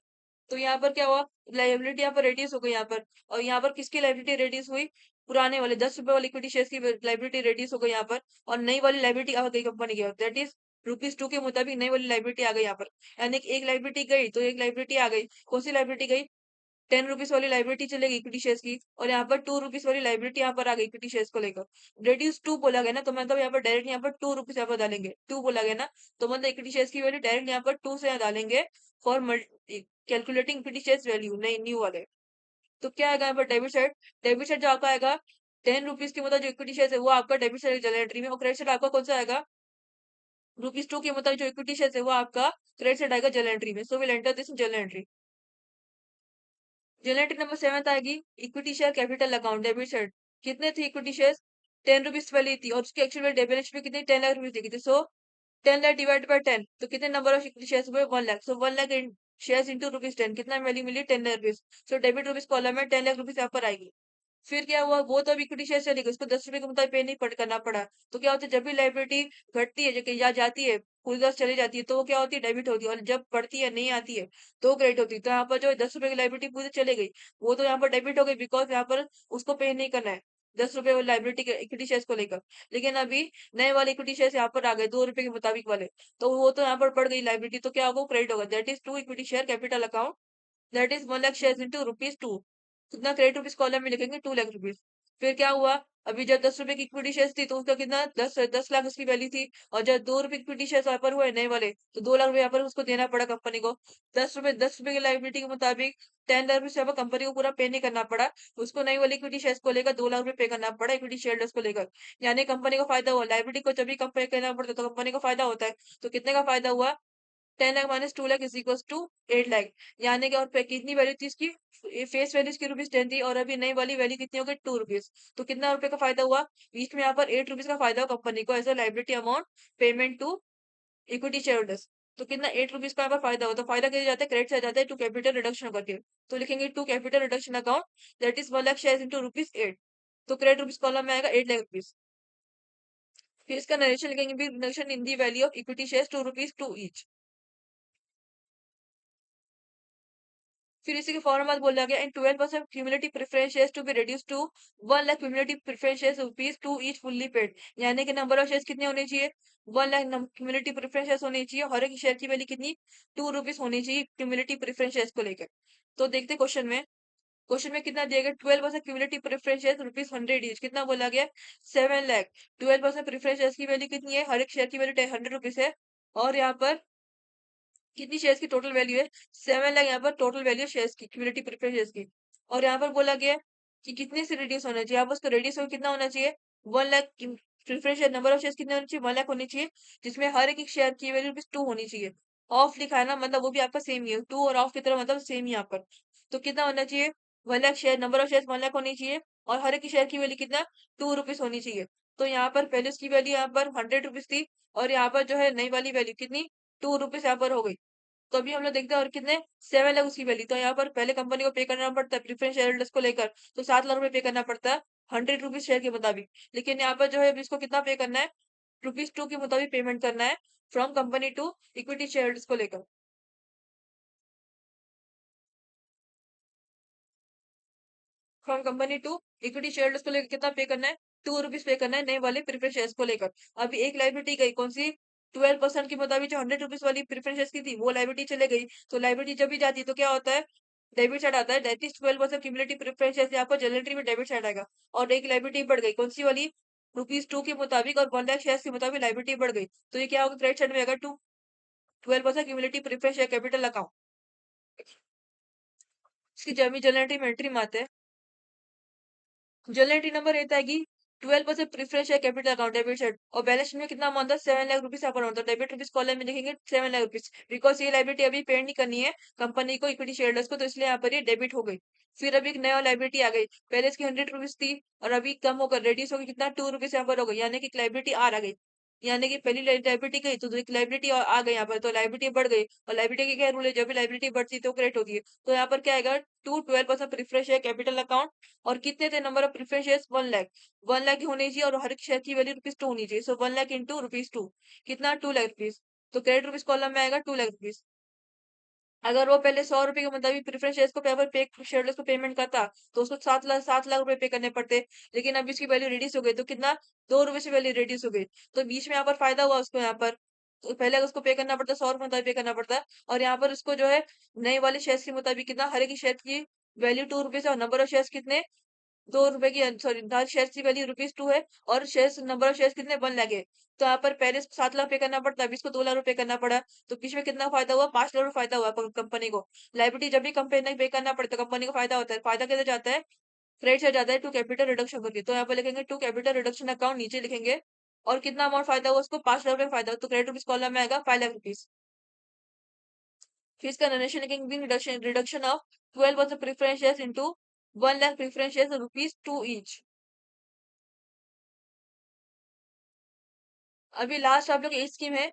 तो यहाँ पर क्या हुआ? लाइबिलिटी यहाँ पर रेड्यूस हो गई यहाँ पर। और यहाँ पर किसकी लाइबिलिटी रेड्यूस हुई? पुराने वाले 10 रुपए वाले इक्विटी शेयर्स की लाइबिलिटी रेड्यूस हो गई यहाँ पर, और नई वाली लाइबिलिटी आ गई कंपनी की, दैट इज रुपीज 2 के मुताबिक नई वाली लाइबिलिटी आ गई यहाँ पर। यानी कि एक लाइबिलिटी गई तो एक लाइबिलिटी आ गई। कौन सी लाइबिलिटी गई? 10 रुपीज वाली लाइबिलिटी चलेगी इक्विटी शेयर्स की, और यहाँ पर 2 रुपीज वाली लाइबिलिटी यहाँ पर आ गई इक्विटी शेयर्स को लेकर। रेड्यूस टू बोला गया ना, तो मतलब यहाँ पर डायरेक्ट यहाँ पर 2 रुपीज यहाँ पर डालेंगे। टू बोला गया ना, तो मतलब इक्विटी शेयर्स की वैल्यू डायरेक्ट यहाँ पर 2 से यहाँ डालेंगे for calculating equity shares value, नई न्यू वाले। तो क्या आएगा यहाँ पर? Debit side. डेबिट साइड जो आपका आएगा 10 रुपीज के मतलब जो इक्विटी शेयर है वो आपका डेबिट साइड जनरल एंट्री में, और क्रेडिट साइड आपका कौन सा आएगा? रुपीज 2 के मतलब जो इक्विटी शेयर है वो आपका क्रेडिट साइड आएगा जनरल एंट्री में। So will enter this general entry. General entry number 7 आएगी equity share capital account, debit side. कितने थे इक्विटी शेयर? 10 रुपीज वाली थी, और उसकी एक्चुअल डेबिट में कितनी? 10 लाख रुपीज दी थी। सो 10 लाख डिवाइड बाय 10, तो कितने नंबर ऑफ इक्विटी शेयर हुए? 1 लाख। सो 1 लाख शेयर इंटू रुपीज 10, कितना वैल्यू मिली? 10 lakh rupees. So debit rupees column में 10 लाख रुपीज यहाँ पर आएगी। फिर क्या हुआ? वो तो अब इक्विटी शेयर चली गई, उसको 10 रुपए के मुताबिक पे नहीं पड़ करना पड़ा। तो क्या होता है? जब भी लाइबिलिटी घटती है या जाती है, पूरी तरह से चली जाती है, तो वो क्या होती है? डेबिट होती है। और जब बढ़ती है, नहीं आती है, तो क्रेडिट होती है। तो यहाँ पर जो 10 रुपए की लाइबिलिटी पूरी चली गई, वो तो यहाँ पर डेबिट हो गई, बिकॉज यहाँ पर उसको पे नहीं करना है 10 रुपए वाली लाइबिलिटी के इक्विटी शेयर्स को लेकर। लेकिन अभी नए वाले इक्विटी शेयर्स यहाँ पर आ गए 2 रुपए के मुताबिक वाले, तो वो तो यहाँ पर बढ़ गई लाइबिलिटी, तो क्या होगा? क्रेडिट होगा। That is to equity share capital account, that is 1 lakh share into rupees 2। कितना? क्रेडिट रुपीज कॉलम में लिखेंगे 2 लाख रुपीज। फिर क्या हुआ? अभी जब 10 रुपए की इक्विटी शेयर थी तो उसका कितना? 10 लाख उसकी वैल्यू थी। और जब 2 रुपए इक्विटी शेयर यहाँ पर हुए नए वाले, तो 2 लाख रुपए यहाँ पर उसको देना पड़ा कंपनी को। 10 रुपए की लाइबिलिटी के मुताबिक 10 लाख रुपए यहाँ पर कंपनी को पूरा पे नहीं करना पड़ा, उसको नई वाली इक्विटी शेयर को लेकर 2 लाख रुपए पे करना पड़ा इक्विटी शेयर्स को लेकर। यानी कंपनी को फायदा हुआ। लाइबिलिटी को जब भी कंपेयर करना पड़ता है तो कंपनी को फायदा होता है। तो कितने का फायदा हुआ? 10 lakh minus 2 lakh is equal to 8 lakh. यानी कि और कितनी वैल्यू थी इसकी? फेस वैल्यू इसकी रुपीज 10 थी, और अभी नई वाली वैल्यू कितनी हो गई? 2 रुपीज। तो कितना रुपए का फायदा हुआ? बीच में यहाँ पर 8 रुपीज का फायदा हुआ कंपनी को as a liability amount payment to equity share holders. तो कितना? 8 रुपीज का यहाँ पर फायदा हुआ। तो फायदा कैसे जाता है? क्रेडिट से जाता है टू कैपिटल रिडक्शन करके। तो लिखेंगे to capital reduction account, that is 1 lakh share into rupees 8। तो क्रेडिट रुपीज कॉलम में आएगा 8 लाख रुपीज। फिर इसका नरेशन लिखेंगे भी, narration in the value of equity share ₹2 each. फिर इसी के फौरन बाद बोला गया in 12% cumulative preference shares to be reduce to 1 lakh cumulative preference shares ₹2 each fully paid. यानी कि नंबर ऑफ शेयर्स कितने होने चाहिए? 1 लाख क्यूमुलेटिव प्रेफरेंस शेयर्स होने चाहिए। हर एक शेयर की वैल्यू कितनी? 2 रुपीज होनी चाहिए क्यूमुलेटिव प्रेफरेंस शेयर्स को लेकर। तो देखते क्वेश्चन में, क्वेश्चन में कितना दिया गया? 12% क्यूमुलेटिव प्रेफरेंस शेयर्स ₹100 ईच। कितना बोला गया? 7 लाख। 12% प्रेफरेंस शेयर्स की वैल्यू कितनी है? हर एक शेयर की वैल्यू 100 रुपीज है, और यहाँ पर कितनी शेयर्स की टोटल वैल्यू है? 7 लाख यहाँ पर टोटल वैल्यू शेयर्स की, क्यूमुलेटिव प्रेफरेंस शेयर्स की। और यहाँ पर बोला गया है कि कितने से रिड्यूस होना चाहिए। यहाँ पर उसका रेडियस कितना होना चाहिए? 1 lakh. Preference share number of shares कितने होने चाहिए? 1 लाख होनी चाहिए, जिसमें हर एक शेयर की वैल्यू ₹2 होनी चाहिए। ऑफ लिखा है ना, मतलब वो भी आपका सेम ही है, टू और ऑफ की तरह मतलब सेम ही यहाँ पर। तो कितना होना चाहिए? 1 lakh share, number of share 1 lakh होनी चाहिए, और हर एक शेयर की वैल्यू कितना? 2 रुपीज होनी चाहिए। तो यहाँ पर पहले उसकी वैल्यू यहाँ पर 100 रुपीज थी, और यहाँ पर जो है नई वाली वैल्यू कितनी? 2 रुपीज यहाँ पर हो गई। तो अभी हम लोग देखते हैं और कितने? 7 लाख उसकी वैल्यू। तो यहाँ पर पहले कंपनी को पे करना पड़ता है प्रेफरेंस शेयर होल्डर्स को लेकर, तो 7 लाख रुपए पे करना पड़ता है 100 रुपीज शेयर के मुताबिक। लेकिन यहाँ पर जो है अभी इसको कितना पे करना है? ₹2 के मुताबिक पेमेंट करना है from company to equity shares को लेकर। From company to equity shares को लेकर कितना पे करना है? ₹2 पे करना है नए वाले प्रेफरेंस शेयर्स को लेकर। अभी एक लायबिलिटी गई कौन सी? 12% के मुताबिक जो ₹100 वाली प्रेफरेंस शेयर्स की थी वो लायबिलिटी चले गई। तो लायबिलिटी जब भी जाती है तो क्या होता है? डेबिट साइड आता है। That is 12% cumulative preference shares आपको जनरल एंट्री में डेबिट साइड आएगा। और एक लायबिलिटी बढ़ गई कौन सी वाली? ₹2 के मुताबिक और 1 लाख शेयर्स के मुताबिक लायबिलिटी बढ़ गई। तो ये क्या होगा? क्रेडिट साइड में आएगा to 12% cumulative preference share capital account. इसकी जमी जनरल एंट्री में एंट्री में आते हैं। जनरल एंट्री नंबर रहता है कि 12% preference share capital account debit side और बैलेंस शीट में कितना अमाउंट था? 7 लाख रुपीज यहाँ पर अमाउंट था। डेबिट रुपीज कॉलम में लिखेंगे 7 लाख रुपीज बिकॉज ये लाइबिलिटी अभी पेड नहीं करनी है कंपनी को इक्विटी शेयरहोल्डर्स को, तो इसलिए यहाँ पर ये डेबिट हो गई। फिर अभी एक नया लाइबिलिटी आ गई। पहले इसकी ₹100 थी और अभी कम होकर रेड्यूस होकर कितना ₹2 यहाँ पर हो गई, यानी कि लाइबिलिटी आर आ गई। यानी कि पहली लाइबिलिटी गई तो एक लाइबिलिटी आ गई यहाँ पर, तो लाइबिलिटी बढ़ गई। और लाइबिलिटी की क्या रूल है? जब भी लाइबिलिटी बढ़ती है तो क्रेडिट होती है। तो यहाँ पर क्या आएगा? To 12% preference share capital account. और कितने थे number of preference shares? 1 lakh. 1 lakh होनी चाहिए और हर एक शेयर की वैल्यू ₹2 होनी चाहिए। सो 1 लाख इंटू ₹2 कितना? ₹2 लाख। तो क्रेडिट रुपीज कॉलम में आएगा ₹2 लाख। अगर वो पहले ₹100 के मुताबिक प्रेफरेंस शेयर्स को पेपर पे शेयरहोल्डर्स को पेमेंट करता तो उसको 7 लाख रुपए पे करने पड़ते। लेकिन अभी इसकी वैल्यू रिड्यूस हो गई तो कितना? ₹2 से वैल्यू रिड्यूस हो गई। तो बीच में यहाँ पर फायदा हुआ उसको यहाँ पर। तो पहले उसको पे करना पड़ता, 100 रुपए मुताबिक पे करना पड़ता। और यहाँ पर उसको जो है नए वाले शेयर्स के मुताबिक कितना? हर एक शेयर की वैल्यू ₹2 से और नंबर ऑफ शेयर्स कितने? ₹2 की सॉरी हर शेयर की वैल्यू ₹2 है और शेयर्स नंबर ऑफ शेयर्स कितने? 1 लाख है। तो यहाँ पर पहले इसको 7 लाख पे करना पड़ता है, अभी इसको ₹2 लाख करना पड़ा। तो बीच में कितना फायदा हुआ? ₹5 लाख फायदा हुआ कंपनी को। लाइबिलिटी जब भी कंपनी पे करना पड़ता है कंपनी को फायदा होता है। फायदा कैसे जाता है? क्रेडिट से जाता है टू कैपिटल रिडक्शन करके। तो यहाँ पर लिखेंगे टू कैपिटल रिडक्शन अकाउंट, नीचे लिखेंगे। और कितना अमाउंट फायदा हुआ उसको? ₹5 लाख फायदा। तो क्रेडिट रुपीज कॉलम में आएगा ₹5 लाख। फिर इसका नरेशन लिखेंगे reduction reduction of 12% preference shares into 1 lakh preference shares ₹2 each. अभी लास्ट आप लोग एक स्कीम है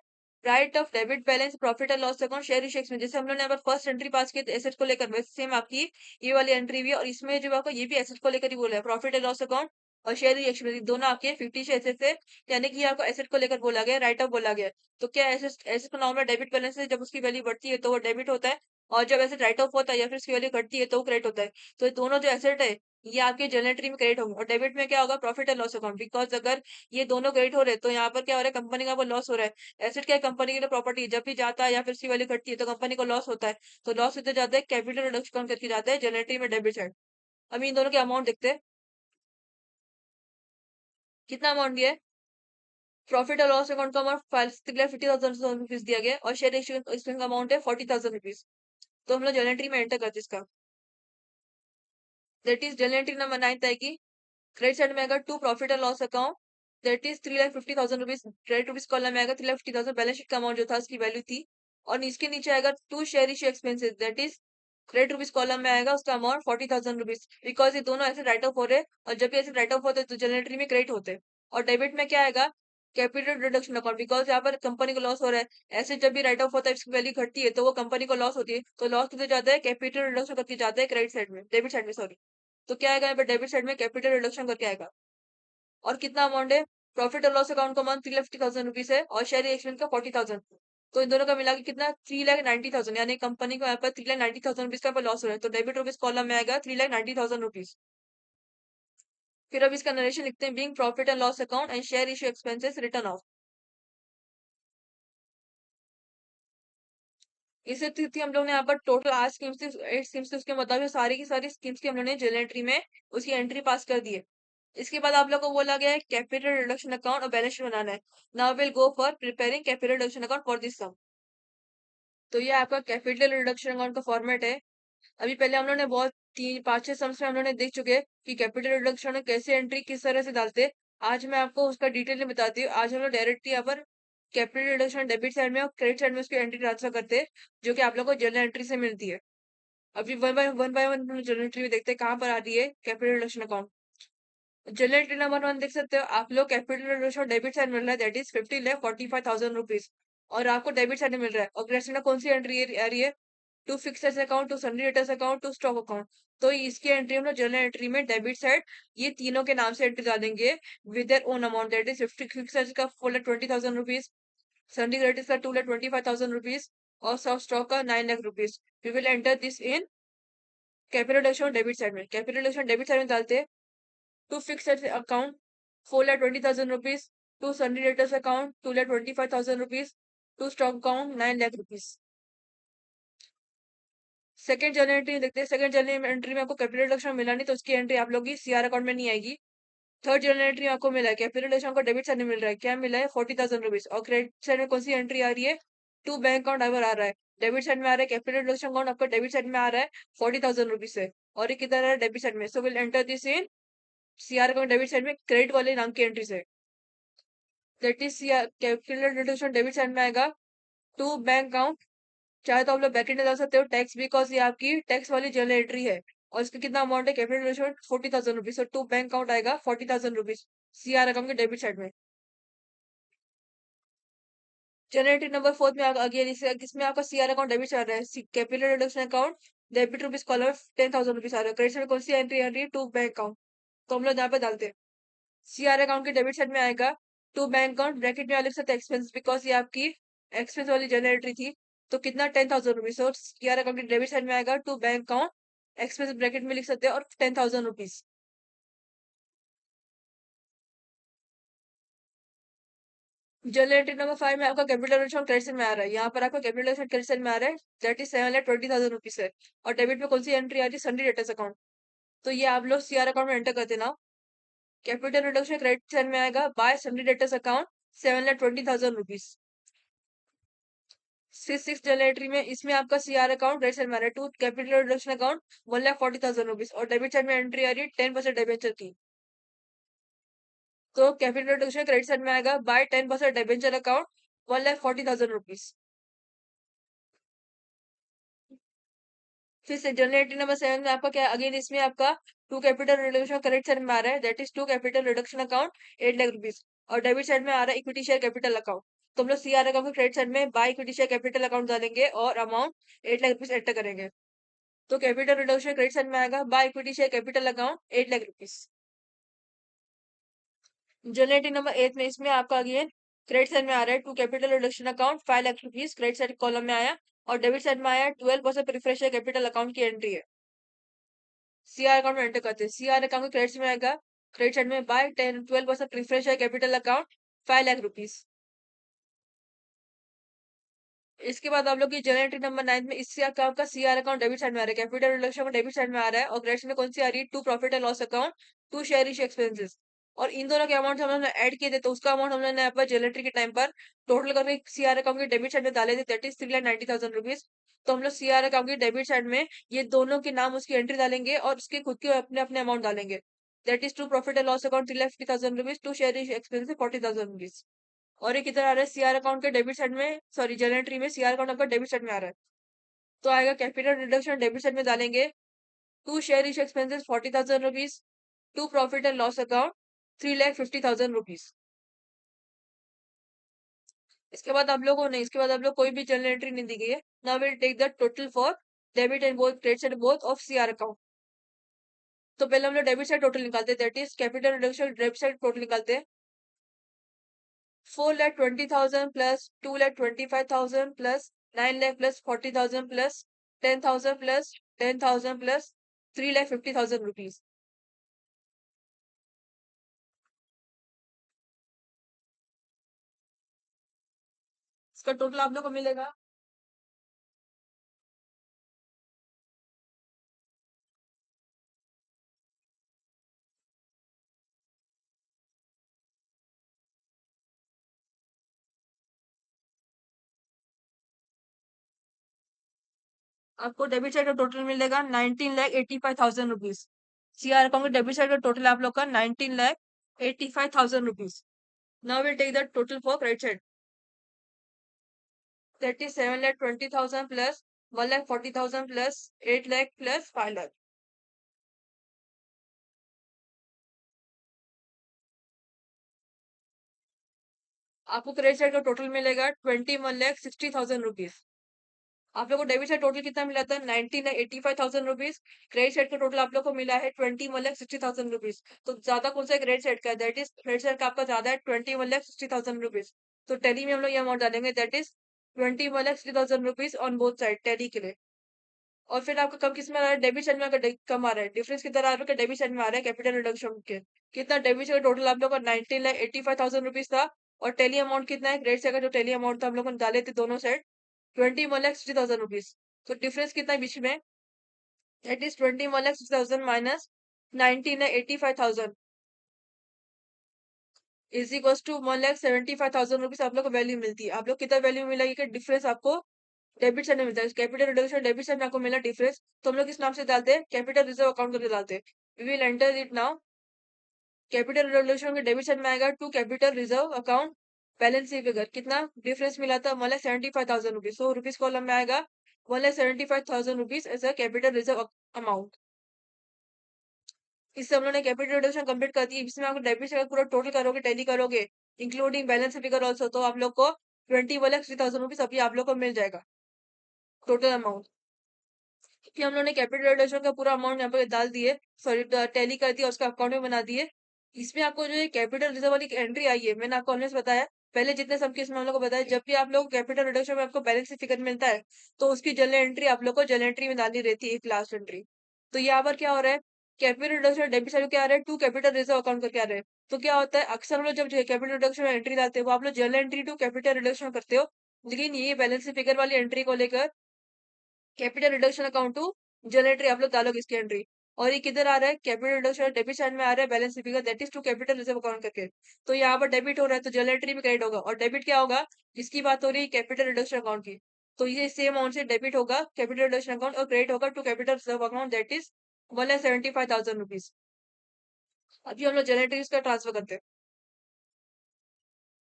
right of debit balance profit and loss account share issue expense. जैसे हम लोग ने यहाँ पर फर्स्ट एंट्री पास की एसेट को लेकर, वैसे सेम आपकी ये वाली एंट्री भी है। और इसमें जो आपको ये भी एसेट को लेकर ही बोला है, प्रॉफिट एंड लॉस अकाउंट और शेयर एक्सपेंस दोनों आपके 50 एसेट है। यानी कि आपको एसेट को लेकर बोला गया, राइट ऑफ बोला गया। तो क्या एसेट एसेट का नॉर्मल डेबिट बैलेंस है, जब उसकी वैल्यू बढ़ती है तो वो डेबिट होता है। और जब एसेट राइट ऑफ होता है या फिर उसकी वैल्यू घटती है तो वो क्रेडिट होता है। तो ये दोनों जो एसेट है ये आपके जनरल एंट्री में क्रेडिट होंगे। और डेबिट में क्या होगा? Profit and loss account. Because अगर ये दोनों क्रेडिट हो रहे हैं तो यहाँ पर क्या हो रहा है? कंपनी का वो लॉस हो रहा है। एसेट क्या है? कंपनी की प्रॉपर्टी जब भी जाता है या फिर उसकी वैल्यू घटती है तो कंपनी को लॉस होता है। तो लॉस कितने जाता है? कैपिटल रिडक्शन करके जाता है जनरल एंट्री में डेबिट साइड। अब इन दोनों के अमाउंट देखते हैं। कितना अमाउंट दिया है? प्रॉफिट और लॉस अकाउंट का अमाउंट 3,50,000 रुपीज दिया गया है और शेयर एक्सपेंस का अमाउंट है 40,000 रुपीज। तो हम लोग जनरल एंट्री में एंटर करते हैं इसका। That is general entry number 9 है कि क्रेडिट साइड में आएगा to profit and loss account. That is 3,50,000 rupees. Credit rupees column में आएगा 3,50,000 बैलेंस शीट का अमाउंट जो था उसकी वैल्यू थी। और इसके नीचे आएगा to share issue expenses. That is credit rupees column में आएगा उसका अमाउंट 40,000 रुपीज। बिकॉज ये दोनों ऐसे राइट ऑफ हो रहे हैं और जब भी ऐसे राइट ऑफ होते हैं तो जनरल एंट्री में क्रेडिट होते हैं। और डेबिट में क्या आएगा? Capital reduction account. बिकॉज यहाँ पर कंपनी को लॉस हो रहा है, ऐसे जब भी राइट ऑफ होता है इसकी वैल्यू घटती है तो वो कंपनी को लॉस होती है। तो लॉस कितने जाता है? कैपिटल रिडक्शन करके जाता है क्रेडिट साइड में, डेबिट साइड में सॉरी। तो क्या आएगा यहाँ पे? डेबिट साइड में कैपिटल रिडक्शन करके आएगा। और कितना अमाउंट है? प्रॉफिट और लॉस अकाउंट का अमाउंट 3,50,000 रुपीज है और शेयर एक्सपेंस का 40,000। तो इन दोनों का मिला के कितना? 3,90,000। यानी कंपनी को यहाँ पर 3,90,000 रुपीज का लॉस हो रहा है। तो डेबिट रुपीज कॉलम में आएगा 3,90,000 रुपीज। फिर अब इसका नरेशन लिखते हैं being profit and loss account and share issue expenses return of. इसे थी हम लोग ने यहाँ पर टोटल 8 स्कीम्स थी, 8 स्कीम्स थी। उसके मुताबिक सारी की सारी स्कीम्स की हम लोग ने जनरल एंट्री में उसकी एंट्री पास कर दी है। इसके बाद आप लोग को बोला गया है कैपिटल रिडक्शन अकाउंट और बैलेंस शीट बनाना है। Now will go for preparing capital reduction account for this sum. तो ये आपका कैपिटल रिडक्शन अकाउंट का फॉर्मेट है। अभी पहले हम लोग ने बहुत 3 5 6 सम्स में हम लोग ने देख चुके हैं कि कैपिटल रिडक्शन में कैसे एंट्री किस तरह से डालते हैं। आज मैं आपको उसका डिटेल में बताती हूँ। आज हम लोग डायरेक्टली यहाँ पर कैपिटल रिडक्शन डेबिट साइड में और क्रेडिट साइड में उसकी एंट्री ट्रांसफर करते हैं, जो कि आप लोग को जनरल एंट्री से मिलती है। अभी one by one general entry में देखते हैं कहाँ पर आ रही है capital reduction account. General entry number 1 देख सकते हो आप लोग। कैपिटल रिडक्शन डेबिट साइड मिल रहा है, दैट इज 50,45,000 रुपीज और आपको डेबिट साइड में मिल रहा है। और क्रेडिट साइड में कौन सी एंट्री आ रही है? To fix account, to sundry debtors account, to stock account. तो इसकी एंट्री हम लोग जनरल एंट्री में डेबिट साइड ये तीनों के नाम से एंट्री डालेंगे with their own amount. That is fix का 4,20,000 रुपीज, सन्नी डेटर्स का 2,25,000 रुपीज और सब स्टॉक का 9 lakh rupees. We will enter this in capital reduction debit side में। कैपिटल रिडक्शन डेबिट साइड में डालते to fix account 4,20,000 rupees, to sundry debtors account 2,25,000 rupees, to stock account 9 lakh rupees. Second journal entry देखते हैं। Second journal entry में आपको capital reduction मिला नहीं तो उसकी एंट्री आप लोग की सीआर अकाउंट में नहीं आएगी। थर्ड जर्नल एंट्री में आपको मिला है कैपिटल रिडक्शन को डेबिट साइड में मिल रहा है, क्या मिला है 40,000 रुपीज। और क्रेडिट साइड में कौन सी एंट्री आ रही है, टू बैंक अकाउंट आ रहा है। डेबिट साइड में आ रहा है कैपिटल रिडक्शन अकाउंट आपका डेबिट साइड में आ रहा है 40,000 रुपीज से, और ये किधर आ रहा है डेबिट साइड में। So will enter this in CR account debit side में क्रेडिट वाले नाम की एंट्री से। That is CR capital reduction debit side में आएगा टू बैंक अकाउंट। चाहे तो आप लोग बैकेंड में डाल सकते हो टैक्स, बिकॉज ये आपकी टैक्स वाली जर्नल एंट्री है और इसका कितना अमाउंट है capital reduction 40,000 rupees. To bank account आएगा 40,000 रुपीज सीआर अकाउंट के डेबिट साइड में। जनरेटिव नंबर फोर्थ में आगे इसमें आपका सीआर अकाउंट डेबिट आ रहा है, capital reduction account debit rupees column 10,000 rupees आ रहा है। क्रेडिट साइड में कौन सी एंट्री आ रही है, टू बैंक अकाउंट। तो हम लोग यहाँ पे डालते हैं सीआर अकाउंट के डेबिट साइड में आएगा टू बैंक अकाउंट, ब्रैकेट में आप लिख सकते हैं एक्सपेंस, बिकॉज ये आपकी एक्सपेंस वाली जनरल एंट्री थी। तो कितना 10,000 रुपीज, और सीआर अकाउंट के डेबिट साइड में आएगा to bank account, expense bracket में लिख सकते हैं और 10,000 रुपीज। जनरल एंट्री नंबर 5 में आपका कैपिटल रिडक्शन क्रेडिट साइड में आ रहा है। यहाँ पर आपका कैपिटल रिडक्शन क्रेडिट साइड में आ रहा है दैट इज 7,20,000 रुपीज है। और डेबिट में कौन सी एंट्री आ रही है, सन्नी डेटर्स अकाउंट। तो ये आप लोग सीआर अकाउंट में एंटर करते ना। कैपिटल रिडक्शन क्रेडिट साइड में आएगा by sundry debtors account 7,20,000 rupees. Six journal entry में इसमें आपका सीआर अकाउंट क्रेडिट साइड में आ रहा है to capital reduction account 1,40,000 rupees, और डेबिट साइड में एंट्री आ रही है 10% डिबेंचर की। तो कैपिटल रिडक्शन क्रेडिट साइड में आएगा बाय 10% डिबेंचर अकाउंट 1,40,000 रुपीज। फिर से जनरल एंट्री नंबर 7 में आपका क्या अगेन इसमें आपका to capital reduction correct side में आ रहा है that is to capital reduction account 8 lakh rupees, और डेबिट साइड में आ रहा है इक्विटी शेयर कैपिटल अकाउंट। तो हम लोग सीआर अकाउंट के क्रेडिट साइड में by equity share capital account डालेंगे और अमाउंट 8 लाख रुपीज एंटर करेंगे। तो कैपिटल रिडक्शन क्रेडिट साइड में आएगा by equity share capital account 8 lakh rupees. General entry number 8 में इसमें आपका अगेन क्रेडिट साइड में आ रहा है to capital reduction account 5 lakh rupees, credit side column में आया, और डेबिट साइड में आया 12% प्रेफरेंस शेयर कैपिटल अकाउंट की एंट्री है। सीआर अकाउंट में एंटर करते हैं। सीआर अकाउंट के क्रेडिट में आएगा क्रेडिट साइड में by 12% preference share capital account 5 lakh rupees. इसके बाद आप लोग की जनरल एंट्री नंबर 9 में इससे आपका सीआर अकाउंट डेबिट साइड में आ रहा है, कैपिटल रिडक्शन डेबिट साइड में आ रहा है, और क्रेडिट में कौन सी आ रही है, to profit and loss account, to share issue expenses. और इन दोनों के अमाउंट हम लोग ने ऐड किए थे तो उसका अमाउंट हम लोग ने यहाँ पर जनरल एंट्री के टाइम पर टोटल करके सीआर अकाउंट के डेबिट साइड में डाले थे दैट इज 3,90,000 रुपीज। तो हम लोग सीआर अकाउंट के डेबिट साइड में ये दोनों के नाम उसकी एंट्री डालेंगे और उसके खुद के अपने अपने अमाउंट डालेंगे। That is to profit and loss account 3,50,000 rupees, to share issue expenses 40,000 rupees. और ये किधर आ रहा है, सीआर अकाउंट के डेबिट साइड में, सॉरी जनरल एंट्री में सीआर अकाउंट आपका डेबिट साइड में आ रहा है। तो आएगा कैपिटल रिडक्शन डेबिट साइड में डालेंगे to share issue expenses 40,000 rupees, to profit and loss account 3,50,000 rupees. इसके बाद आप लोग कोई भी जनरल एंट्री नहीं दी गई है। Now will take the total for debit and both credit side both of CR account. तो पहले हम लोग डेबिट साइड टोटल निकालते हैं that is capital reduction debit side total निकालते हैं। 4,20,000 plus 2,25,000 plus 9 lakh plus 40,000 plus 10,000 plus 10,000 plus 3,50,000 rupees. इसका total आप लोग को मिलेगा आपको डेबिट साइड का टोटल मिलेगा 19,85,000 रुपीज। सीआर अकाउंट के डेबिट साइड का टोटल आप लोग का 19,85,000 rupees. Now will take the total for credit side that is 7,20,000 plus 1,40,000 plus 8 lakh plus 5 lakh. आपको क्रेडिट साइड का टोटल मिलेगा 21,60,000 रुपीज। आप लोग को डेबिट साइड टोटल कितना मिला था? 19,85,000 रुपीज। क्रेडिट साइड का टोटल आप लोग को मिला है 21,60,000 रुपीज। तो ज्यादा कौन सा क्रेडिट साइड का है? दैट इज क्रेडिट साइड का आपका ज्यादा है 21,60,000 रुपीज। तो टैली में हम लोग ये अमाउंट डालेंगे, that is 21,60,000 rupees on both side tally के लिए। और फिर आपका कम किस में आ रहा है? डेबिट साइड में आपका कम आ रहा है। डिफरेंस कितना आ रहा है? डेबिट साइड में आ रहा है कैपिटल रिडक्शन के। कितना? डेबिट साइड टोटल आप लोग का 19,85,000 रुपीज था। और टेली अमाउंट कितना है? क्रेडिट साइड का जो टेली अमाउंट था हम लोग ने डाले थे दोनों साइड 21,60,000 रुपीज। तो डिफरेंस कितना है बीच में? That is 21,60,000 minus 19,85,000 is equal to 1,75,000 rupees आप लोग को वैल्यू मिलती है। आप लोग कितना वैल्यू मिलेगी कि डिफरेंस आपको डेबिट साइड में मिलता है। कैपिटल रिडक्शन डेबिट साइड में आपको मिला डिफरेंस, तो हम लोग किस नाम से डालते हैं? कैपिटल रिजर्व अकाउंट करके डालते हैं। We will enter it now. Capital reduction के डेबिट साइड में आएगा to capital reserve account balancing figure. कितना डिफरेंस मिला था? 1,75,000 रुपीज। सो रुपीज कॉलम में आएगा 1,75,000 rupees as a capital reserve amount. इससे हम लोग ने कैपिटल रिडक्शन कंप्लीट कर दी। इसमें आप डेबिट से पूरा टोटल करोगे, टैली करोगे, इंक्लूडिंग बैलेंस फिगर ऑल्सो, तो आप लोग को 21,60,000 रुपीज अभी आप लोग को मिल जाएगा टोटल अमाउंट। कि हम लोगों ने कैपिटल रिडक्शन का पूरा अमाउंट यहाँ पे डाल दिए, सॉरी टैली कर दिया, उसका अकाउंट में बना दिए। इसमें आपको जो है कैपिटल रिजर्व वाली एंट्री आई है, मैंने आपको ऑलवेज बताया पहले जितने सब केस में हम लोग को बताया, जब भी आप लोग कैपिटल रिडक्शन में आपको बैलेंस फिगर मिलता है तो उसकी जर्नल एंट्री आप लोग को जर्नल एंट्री में डालनी रहती है, एक लास्ट एंट्री। तो यहाँ पर क्या हो रहा है? कैपिटल रिडक्शन डेबिट साइड क्या आ रहा है? टू कैपिटल रिजर्व अकाउंट करके आ रहा है। तो क्या होता है, अक्सर हम लोग जब कैपिटल रिडक्शन में एंट्री डालते हैं वो आप लोग journal entry to capital reduction करते हो, लेकिन ये बैलेंस फिगर वाली एंट्री को लेकर capital reduction account to journal entry आप लोग डालोगे इसकी एंट्री। और ये किधर आ रहा है? कैपिटल रिडक्शन डेबिट साइड में आ रहा है balance figure, that is to capital reserve account करके। तो यहाँ पर डेबिट हो रहा है तो जर्नल एंट्री में क्रेडिट होगा। और डेबिट क्या होगा? इसकी बात हो रही है कैपिटल रिडक्शन अकाउंट की। तो ये सेम अमाउंट से डेबिट होगा कैपिटल रिडक्शन अकाउंट और क्रेडिट होगा to capital reserve account, that is 1,75,000 rupees. अभी हम लोग जर्नल एंट्री का ट्रांसफर करते हैं।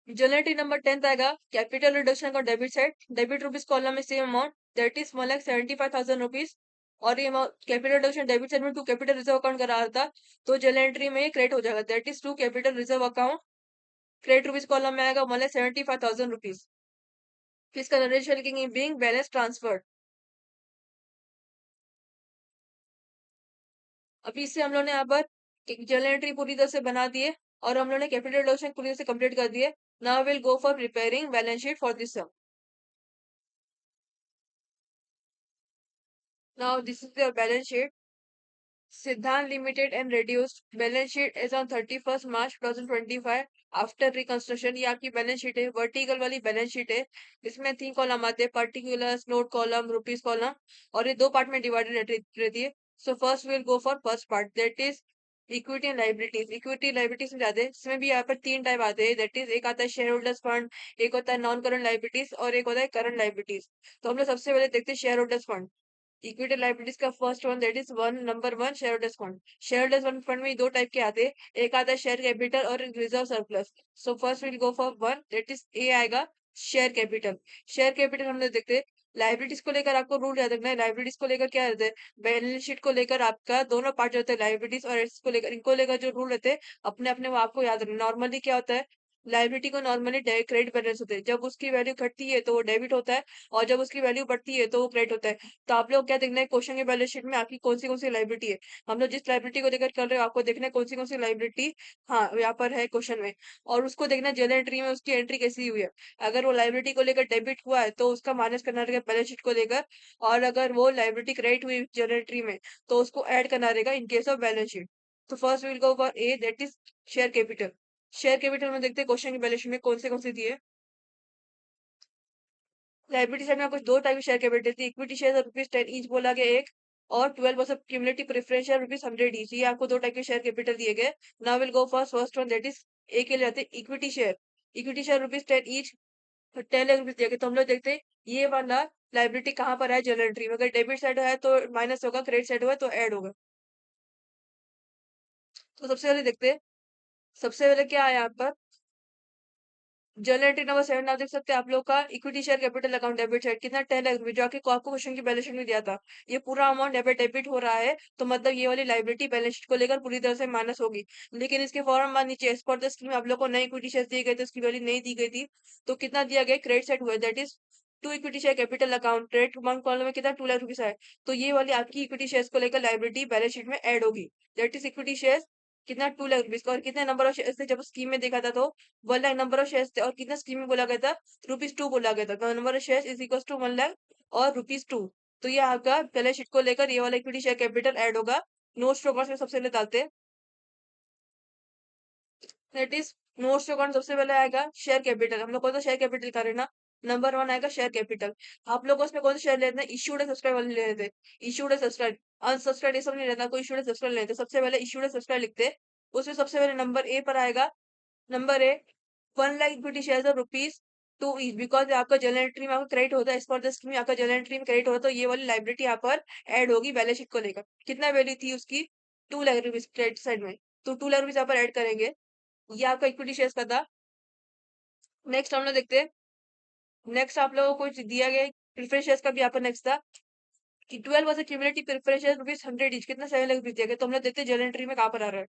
जर्नल एंट्री नंबर 10 आएगा कैपिटल रिडक्शन का debit side, debit rupees column में same amount, that is 1,75,000 rupees. और ये कैपिटल रिडक्शन डेबिट साइड में टू कैपिटल रिजर्व अकाउंट करा रहा था, तो जर्नल एंट्री में क्रेडिट हो जाएगा, that is to capital reserve account. Credit rupees column में आएगा 1,75,000 रुपीज। इसका नरेशन लिखेंगे बीइंग बैलेंस ट्रांसफर्ड। अभी इससे हम लोग ने यहाँ पर जर्नल एंट्री पूरी तरह से बना दिए और हम लोग ने कैपिटल रिडक्शन पूरी तरह से कंप्लीट कर दिए। Now will go for preparing balance sheet for this sum. Now this is your balance sheet. Siddhant Limited and reduced balance sheet as on 31st March 2025 after reconstruction. ये आपकी balance sheet है, vertical वाली balance sheet है। इसमें 3 column आते हैं, particulars, note column, rupees column, और ये 2 पार्ट में डिवाइडेड रहती है। सो first will go for first part, that is equity and liabilities. Equity liabilities में जाते हैं, इसमें भी यहाँ पर 3 टाइप आते हैं, दैट इज एक आता है शेयर होल्डर्स फंड, एक होता है नॉन करंट लाइबिलिटीज और एक होता है करंट लाइबिलिटीज। तो हम लोग सबसे पहले देखते हैं share holders fund. Equity liabilities का first one, that is one number one share holders fund. Share holders fund में 2 टाइप के आते हैं, एक आता है शेयर कैपिटल और reserve surplus. So first will go for one, that is A आएगा शेयर कैपिटल। शेयर कैपिटल हम लोग देखते हैं। लाइबिलिटीज को लेकर आपको रूल याद रखना है। लाइबिलिटीज को लेकर क्या रहता है? बैलेंस शीट को लेकर आपका दोनों पार्ट जो होते हैं, लाइबिलिटीज और एसेट्स को लेकर, इनको लेकर जो रूल रहते हैं अपने अपने वो आपको याद रखना। नॉर्मली क्या होता है? लाइबिलिटी को नॉर्मली क्रेडिट बैलेंस होते हैं, जब उसकी वैल्यू घटती है तो वो डेबिट होता है, और जब उसकी वैल्यू बढ़ती है तो वो क्रेडिट होता है। तो आप लोग क्या देखना है क्वेश्चन के बैलेंस शीट में आपकी कौन सी लाइबिलिटी है। हम लोग जिस लाइबिलिटी को लेकर कर रहे हो आपको देखना है कौन सी लाइबिलिटी हाँ यहाँ पर है क्वेश्चन में, और उसको देखना जर्नल एंट्री में उसकी एंट्री कैसी हुई है। अगर वो लाइबिलिटी को लेकर डेबिट हुआ है तो उसका माइनस करना रहेगा बैलेंस शीट को लेकर, और अगर वो लाइबिलिटी क्रेडिट हुई जर्नल एंट्री में तो उसको ऐड करना रहेगा in case of balance sheet. तो first will go for A, that is share capital. Share capital में देखते हैं क्वेश्चन की बैलेंस शीट में कौन से दिए। लाइबिलिटी साइड में कुछ 2 टाइप की शेयर कैपिटल थी, इक्विटी शेयर रुपीज 10 ईच बोला गया एक, और 12% cumulative preference share rupees 100 each. ये आपको 2 टाइप के शेयर कैपिटल दिए गए। Now will go for first one, that is ए के लिए आते हैं equity share. Equity share rupees 10 each, 10 lakh rupees दिए गए। तो हम लोग देखते हैं ये वाला लाइबिलिटी कहाँ पर है जर्नल एंट्री में। अगर डेबिट साइड है तो माइनस होगा, क्रेडिट साइड हुआ तो ऐड होगा। तो सबसे पहले देखते हैं, सबसे पहले क्या है यहाँ पर जर्नल एंट्री नंबर 7। आप देख सकते हैं आप लोग का equity share capital account debit side कितना 10 लाख रुपए, जो आपको क्वेश्चन की बैलेंस शीट में दिया था। ये पूरा अमाउंट डेबिट हो रहा है, तो मतलब ये वाली लाइबिलिटी बैलेंस शीट को लेकर पूरी तरह से माइनस होगी। लेकिन इसके फौरन बाद नीचे एज पर द स्कीम आप लोग को नई इक्विटी शेयर दिए गए थे, उसकी वैल्यू नहीं दी गई थी, तो कितना दिया गया? क्रेडिट साइड हुआ, that is to equity share capital account credit one column में कितना 2 लाख रुपीज है, तो ये वाली आपकी इक्विटी शेयर्स को लेकर लाइबिलिटी बैलेंस शीट में ऐड होगी। दैट इज इक्विटी शेयर्स कितना 2 लाख रुपीज का, और कितने नंबर ऑफ शेयर्स थे जब स्कीम में देखा था तो 1 लाख नंबर ऑफ शेयर्स थे, और कितना स्कीम में बोला गया था ₹2 बोला गया था, तो number of shares is equal to 1 lakh और ₹2। तो ये आपका बैलेंस शीट को लेकर ये वाला इक्विटी शेयर कैपिटल ऐड होगा। नोट्स टू अकाउंट्स में सबसे पहले डालते हैं, that is notes to account सबसे पहले आएगा शेयर कैपिटल। हम लोग कौन सा शेयर कैपिटल का लेना, नंबर 1 आएगा शेयर कैपिटल। आप लोग उसमें कौन सा शेयर लेते हैं, इशूड सब्सक्राइब वाले ले लेते हैं, इशूड सब्सक्राइब अनसब्सक्राइब ये सब नहीं लेना, कोई इशूड सब्सक्राइब लेते हैं। सबसे पहले इशूड सब्सक्राइब लिखते हैं, उसमें सबसे पहले नंबर ए पर आएगा, number A 1 lakh equity share of rupees two each, because आपका जनरल एंट्री में आपका क्रेडिट होता है, इस पर स्कीम में आपका जनरल एंट्री में क्रेडिट होता है, तो ये वाली लाइबिलिटी यहाँ पर ऐड होगी बैलेंस शीट को लेकर। कितना वैल्यू थी उसकी, 2 लाख रुपीज क्रेडिट साइड में, तो 2 लाख रुपीज यहाँ पर ऐड करेंगे। ये आपका इक्विटी शेयर्स का था। नेक्स्ट हम लोग देखते हैं, नेक्स्ट आप लोगों को कुछ दिया गया प्रिफरेंस शेयर्स का भी यहाँ पर नेक्स्ट था कि 12% क्यूमुलेटिव प्रिफरेंस शेयर्स ₹100 ईच, कितना 7 लाख रुपीज दिया गया। तो हम लोग देखते हैं जनरल एंट्री में कहाँ पर आ रहा है।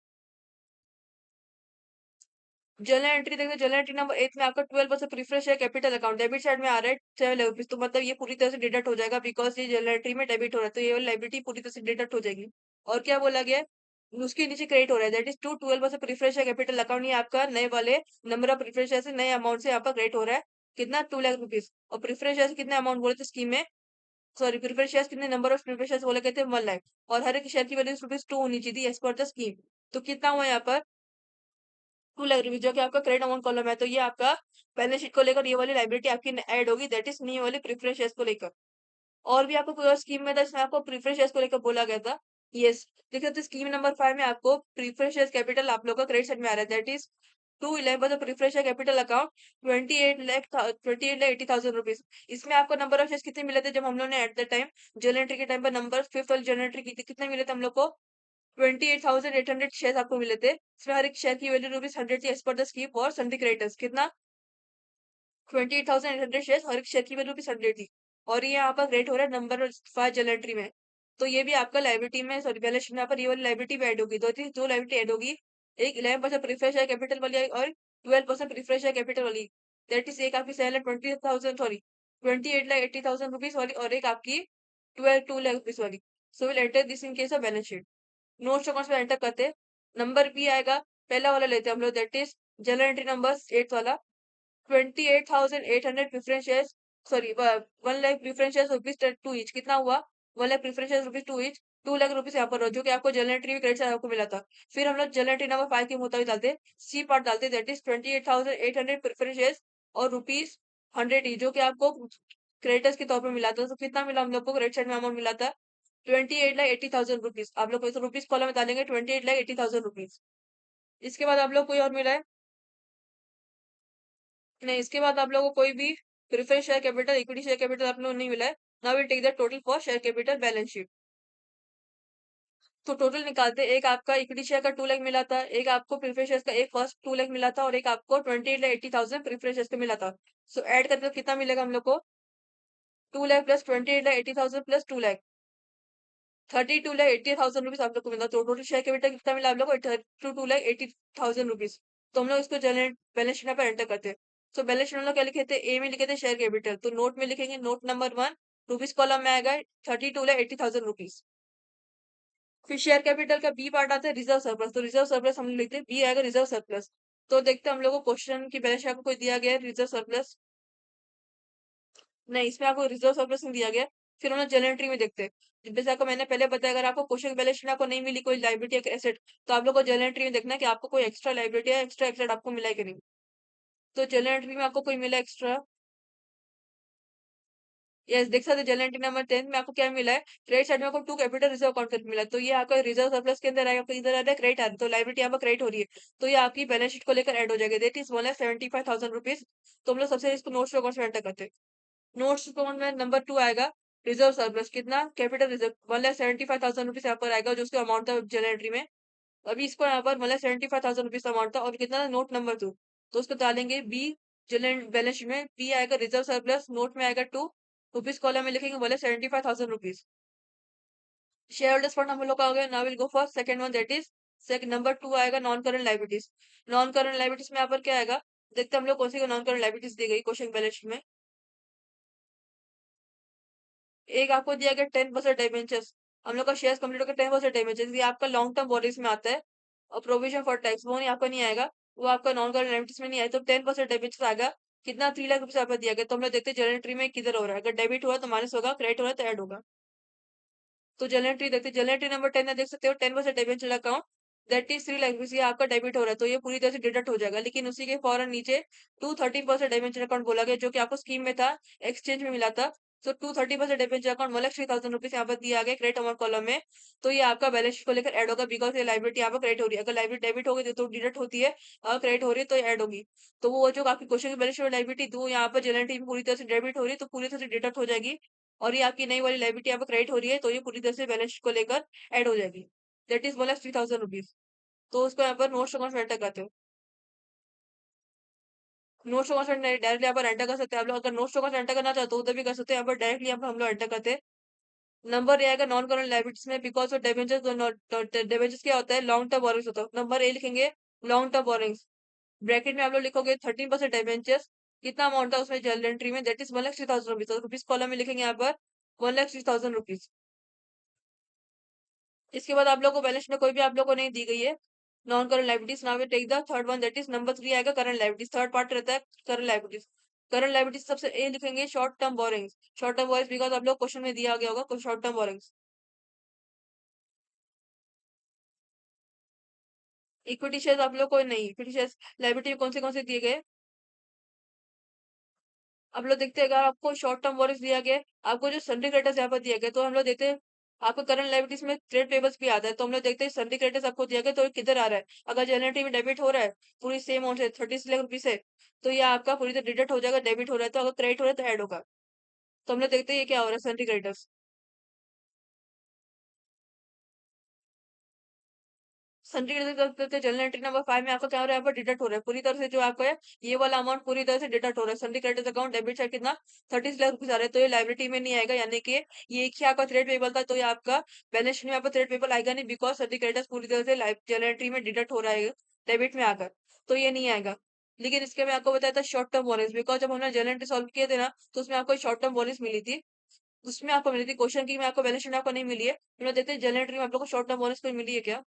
जनरल एंट्री देखते हैं, जनरल एंट्री नंबर 8 में आपका 12% preference share capital account debit side में आ रहा है 7 लाख रुपीज, तो मतलब ये पूरी तरह से डिडक्ट हो जाएगा, बिकॉज ये जनरल एंट्री में डेबिट हो रहा है, तो ये लाइबिलिटी पूरी तरह से डिडक्ट हो जाएगी। और क्या बोला गया है, उसके नीचे क्रेडिट हो रहा है, that is to 12% preference share capital account, ये आपका नए वाले नंबर ऑफ प्रीफरेंस शेयर से नए अमाउंट से यहाँ पर क्रेडिट हो रहा है, कितना 2 लाख रुपीज। और प्रीफरेंस शेयर कितने अमाउंट बोले थे स्कीम में, सॉरी प्रीफरेंस शेयर कितने नंबर ऑफ प्रीफरेंस शेयर बोले गए थे 1 लाख, और हर एक शेयर की वैल्यू ₹2 होनी चाहिए थी एज पर द स्कीम। तो कितना हुआ यहाँ पर 2 लाख रुपीज, जो कि आपका क्रेडिट अमाउंट कॉलम है, तो ये आपका बैलेंस शीट को लेकर ये वाली लाइबिलिटी आपकी ऐड होगी, दैट इज न्यू वाली प्रीफरेंस शेयर्स को लेकर। और भी आपको कोई और स्कीम में था इसमें आपको प्रीफरेंस शेयर्स को लेकर बोला गया था। यस, देखिए तो स्कीम नंबर 5 में आपको प्रीफरेंस शेयर्स कैपिटल आप लोग का क्रेडिट साइड में आ रहा है, that is 2 11 preference share capital account 28 lakh 80,000 इसमें आपको नंबर ऑफ शेयर्स कितने मिले थे जब हम लोग ने at the time general entry के टाइम पर नंबर फिफ्थ वाली जनरल एंट्री की थी, कितने मिले थे हम लोग को 28,800 शेयर आपको मिले थे। इसमें हर एक शेयर की वैल्यू ₹100 थी as per the scheme for sundry creditors, कितना 28,800 शेयर, हर एक शेयर की वैल्यू ₹100 थी। और ये यहाँ पर ग्रेट हो रहा है नंबर 5 जनरल एंट्री में, तो ये भी आपका लाइबिलिटी में सॉरी बैलेंस शीट में यहाँ पर ये वाली लाइबिलिटी भी ऐड होगी, दो लाइबिलिटी ऐड होगी, एक 11% प्रीफरेंस शेयर कैपिटल वाली और 12% प्रीफरेंस शेयर कैपिटल वाली, दैट इज एक आपकी 7,20,000 सॉरी 28,80,000 रुपीज वाली, और एक आपकी 2 लाख रुपीज वाली। So will enter this in case of balance sheet. Notes accounts में एंटर करते हैं, नंबर बी आएगा, पहला वाला लेते हैं हम लोग, that is general entry number 8 वाला 28,800 preference shares, sorry 1 lakh preference shares rupees two each, कितना हुआ 1 lakh preference shares rupees two each, 2 lakh rupees यहाँ पर हो, जो कि आपको जनरल एंट्री में क्रेडिट से आपको मिला था। फिर हम लोग जनरल एंट्री नंबर 5 के मुताबिक डालते हैं, सी पार्ट डालते हैं, दैट इज 28,800 प्रेफरेंस शेयर्स और ₹100 ईच, जो कि आपको क्रेडिटर्स के तौर पर मिला था। तो कितना मिला हम लोग को क्रेडिट साइड में अमाउंट मिला था 28,80,000 रुपीज। आप लोग को रुपीज कॉलम में डालेंगे 28,80,000 रुपीज। इसके बाद आप लोग कोई और मिला है नहीं, इसके बाद आप लोगों को कोई भी preference share capital equity share capital आप लोगों को नहीं मिला है। Now will take the total for share capital balance sheet. तो टोटल निकालते हैं, एक आपका इक्विटी शेयर का 2 लाख मिला था, एक आपको प्रेफरेंस शेयर का एक फर्स्ट 2 लाख मिला था, और एक आपको 28,80,000 प्रेफरेंस शेयर का मिला था। सो ऐड करके तो कितना मिलेगा हम लोग को 2 lakh plus 28,80,000 plus 2 lakh 32,80,000 rupees आप लोग को मिला। तो टोटल शेयर कैपिटल कितना मिला आप लोग को 2,80,000 रुपीज। तो हम लोग इसको जनरल बैलेंस शीट पर एंटर करते हैं। तो बैलेंस शीट में हम लोग क्या लिखे थे, ए में लिखे थे शेयर कैपिटल, तो नोट में लिखेंगे नोट नंबर 1 रुपीज कॉलम में आएगा 32,80,000 रुपीज। फिर शेयर कैपिटल का बी पार्ट आता है रिजर्व सरप्लस, तो रिजर्व सरप्लस हम लोग लिखते हैं बी आएगा रिजर्व सरप्लस। तो देखते हैं हम लोग को क्वेश्चन की बैलेंस शीट आपको कोई दिया गया है रिजर्व सरप्लस, नहीं इसमें आपको रिजर्व सरप्लस नहीं दिया गया। फिर हम लोग जनरल एंट्री में देखते हैं, जैसे आपको मैंने पहले बताया, अगर आपको क्वेश्चन की बैलेंस शीट आपको नहीं मिली कोई लाइबिलिटी या एसेट, तो आप लोग को जनरल एंट्री में देखना है कि आपको कोई एक्स्ट्रा लाइबिलिटी या एक्स्ट्रा एसेट आपको मिला है कि नहीं। तो जनरल एंट्री में आपको कोई मिला एक्स्ट्रा, यस देख सकते जनरल एंट्री नंबर 10 में आपको क्या मिला है, क्रेडिट साइड में आपको 2 कैपिटल रिजर्व अकाउंट करके मिला है। तो ये आपका रिजर्व सरप्लस के अंदर आएगा, आपको इधर आ रहा है क्रेडिट आ रहा है, तो लाइबिलिटी यहाँ पर क्रेडिट हो रही है, तो ये आपकी बैलेंस शीट को लेकर ऐड हो जाएगा, दैट इज 1,75,000 रुपीज। तो हम लोग सबसे इसको नोट्स अकाउंट में एंटर करते हैं। नोट्स अकाउंट में नंबर 2 आएगा रिजर्व सरप्लस, कितना कैपिटल रिजर्व 1,75,000 रुपीज यहाँ पर आएगा, जो उसका अमाउंट था जनरल एंट्री में। अभी इसको यहाँ पर 1,75,000 रुपीज अमाउंट था, और कितना नोट नंबर 2, तो उसको डालेंगे बी जनरल बैलेंस शीट में, बी आएगा रिजर्व सरप्लस, नोट में आएगा 2 रुपीज कॉलम में लिखेंगे 1,75,000 रुपीज। शेयर होल्डर्स फंड हम लोग का हो गया। Now will go for second one, that is second number 2 आएगा non current liabilities. Non current liabilities में यहाँ पर क्या आएगा, देखते हैं हम लोग कौन सी नॉन करंट लाइबिलिटीज दी गई क्वेश्चन बैलेंस शीट में। एक आपको दिया गया 10% डिबेंचर्स, हम लोग का शेयर कंप्लीट होकर 10% डिबेंचर्स, ये आपका लॉन्ग टर्म बॉडीज में आता है। और प्रोविजन फॉर टैक्स वो नहीं आपका नहीं आएगा, वो आपका नॉन करंट लायबिलिटीज में नहीं आएगा। तो 10% डिबेंचर्स आएगा, कितना 3 लाख रुपए आपको दिया गया। तो हम लोग देखते हैं जनरल एंट्री में किधर हो रहा है, अगर डेबिट हुआ तो माइनस होगा, क्रेडिट हो रहा है तो ऐड होगा। तो जनरल एंट्री देखते हैं, जनरल एंट्री नंबर 10 में देख सकते हो 10% debenture account that is 3 lakh, ये आपका डेबिट हो रहा है, तो ये पूरी तरह से डिडक्ट हो जाएगा। लेकिन उसी के फौरन नीचे 230% डिबेंचर अकाउंट बोला गया, जो कि आपको स्कीम में था, एक्सचेंज में मिला था। तो 230% डिबेंचर अकाउंट 1,03,000 रुपीज यहाँ पर दिया गया क्रेडिट अमाउंट कॉलम में। तो ये आपका बैलेंस शीट को लेकर ऐड होगा, बिकॉज ये लाइबिलिटी यहाँ पर क्रेडिट हो रही है। अगर लाइबिलिटी डेबिट होगी तो डिडक्ट होती है, अगर क्रेडिट हो रही है तो ऐड होगी। तो वो जो आपकी क्वेश्चन की बैलेंस शीट लाइबिलिटी दो यहाँ पर जनरल एंट्री में पूरी तरह से डेबिट हो रही है, तो पूरी तरह से डिडक्ट हो जाएगी। और ये आपकी नई वाली लाइबिलिटी यहाँ पर क्रेडिट हो रही है, तो ये पूरी तरह से बैलेंस शीट को लेकर ऐड हो जाएगी। That is 1,03,000 rupees. तो उसको यहाँ पर नोट्स अकाउंट में एंटर करते हो। नोट्स अकाउंट में डायरेक्टली यहाँ पर एंटर कर सकते हैं आप लोग। अगर नोट्स अकाउंट एंटर करना चाहते हो उधर भी कर सकते हैं, यहाँ पर डायरेक्टली यहाँ पर हम लोग एंटर करते हैं। नंबर ए आएगा नॉन करंट लायबिलिटीज में, बिकॉज ऑफ डिबेंचर्स। डिबेंचर्स क्या होता है, लॉन्ग टर्म बोरिंग्स होता है। नंबर ए लिखेंगे लॉन्ग टर्म बोरिंग्स, ब्रैकेट में आप लोग लिखोगे 13% डिबेंचर्स, कितना अमाउंट था उसमें जनरल एंट्री में, दैट इज 1,03,000 रुपीज। तो रुपीज कॉलम में लिखेंगे यहाँ पर 1,03,000 रुपीज। इसके बाद आप लोग को बैलेंस में कोई भी आप लोग को नहीं दी गई है non current liabilities. Now we take the third one, that is number 3 आएगा करंट लायबिलिटीज, थर्ड पार्ट रहता है करंट लायबिलिटीज। करंट लायबिलिटीज सबसे ए लिखेंगे short term borrowings, short term borrowings because आप लोग क्वेश्चन में दिया गया होगा कुछ short term borrowings. Equity share आप लोग को नहीं, इक्विटी शेयर लायबिलिटी कौन से दिए गए, आप लोग देखते हैं। अगर आपको शॉर्ट टर्म वॉरेंट्स दिया गया है, आपको जो सन्डी क्रेडिटर्स यहाँ पर दिया गया, तो हम लोग देखते हैं आपको करंट लायबिलिटीज में ट्रेड पेबल्स भी आता है। तो हम लोग देखते हैं सन्डी क्रेडिटर्स आपको दिया गया तो ये किधर आ रहा है, अगर जनरल में डेबिट हो रहा है पूरी सेम अमाउंट से 36 लाख रुपीज है, तो ये आपका पूरी तरह डिडक्ट हो जाएगा। डेबिट हो रहा है तो, अगर क्रेडिट हो रहा है तो ऐड होगा। तो हम लोग देखते हैं ये क्या हो रहा है सन्डी creditors. Sunday general entry number 5 में आपका क्या हो रहा है, यहाँ पर डिडक्ट हो रहा है पूरी तरह से, जो आपका है ये वाला अमाउंट पूरी तरह से डिडक्ट हो रहा है। Sunday credit account debit side कितना 36 लाख रुपीज आ रहा है, तो ये लाइबिलिटी में नहीं आएगा, यानी कि ये एक ही आपका ट्रेड पेबल था, तो ये आपका बैलेंस शीट में आपका ट्रेड पेबल आएगा नहीं, बिकॉज संडे क्रेडिट पूरी तरह से जनरल एंट्री में डिडक्ट हो रहा है डेबिट में आकर, तो ये नहीं आएगा। लेकिन इसके मैं आपको बताया था शॉर्ट टर्म बोनस, बिकॉज जब हमने जनरल एंट्री सॉल्व किए थे ना, तो उसमें आपको शॉर्ट टर्म बोनस मिली थी। उसमें आपको मिली थी क्वेश्चन की, में आपको बैलेंस शीट में आपको नहीं मिली है, तो देखते हैं जनरल एंट्री में आप लोग को शॉर्ट टर्म बोनस कोई मिली है क्या।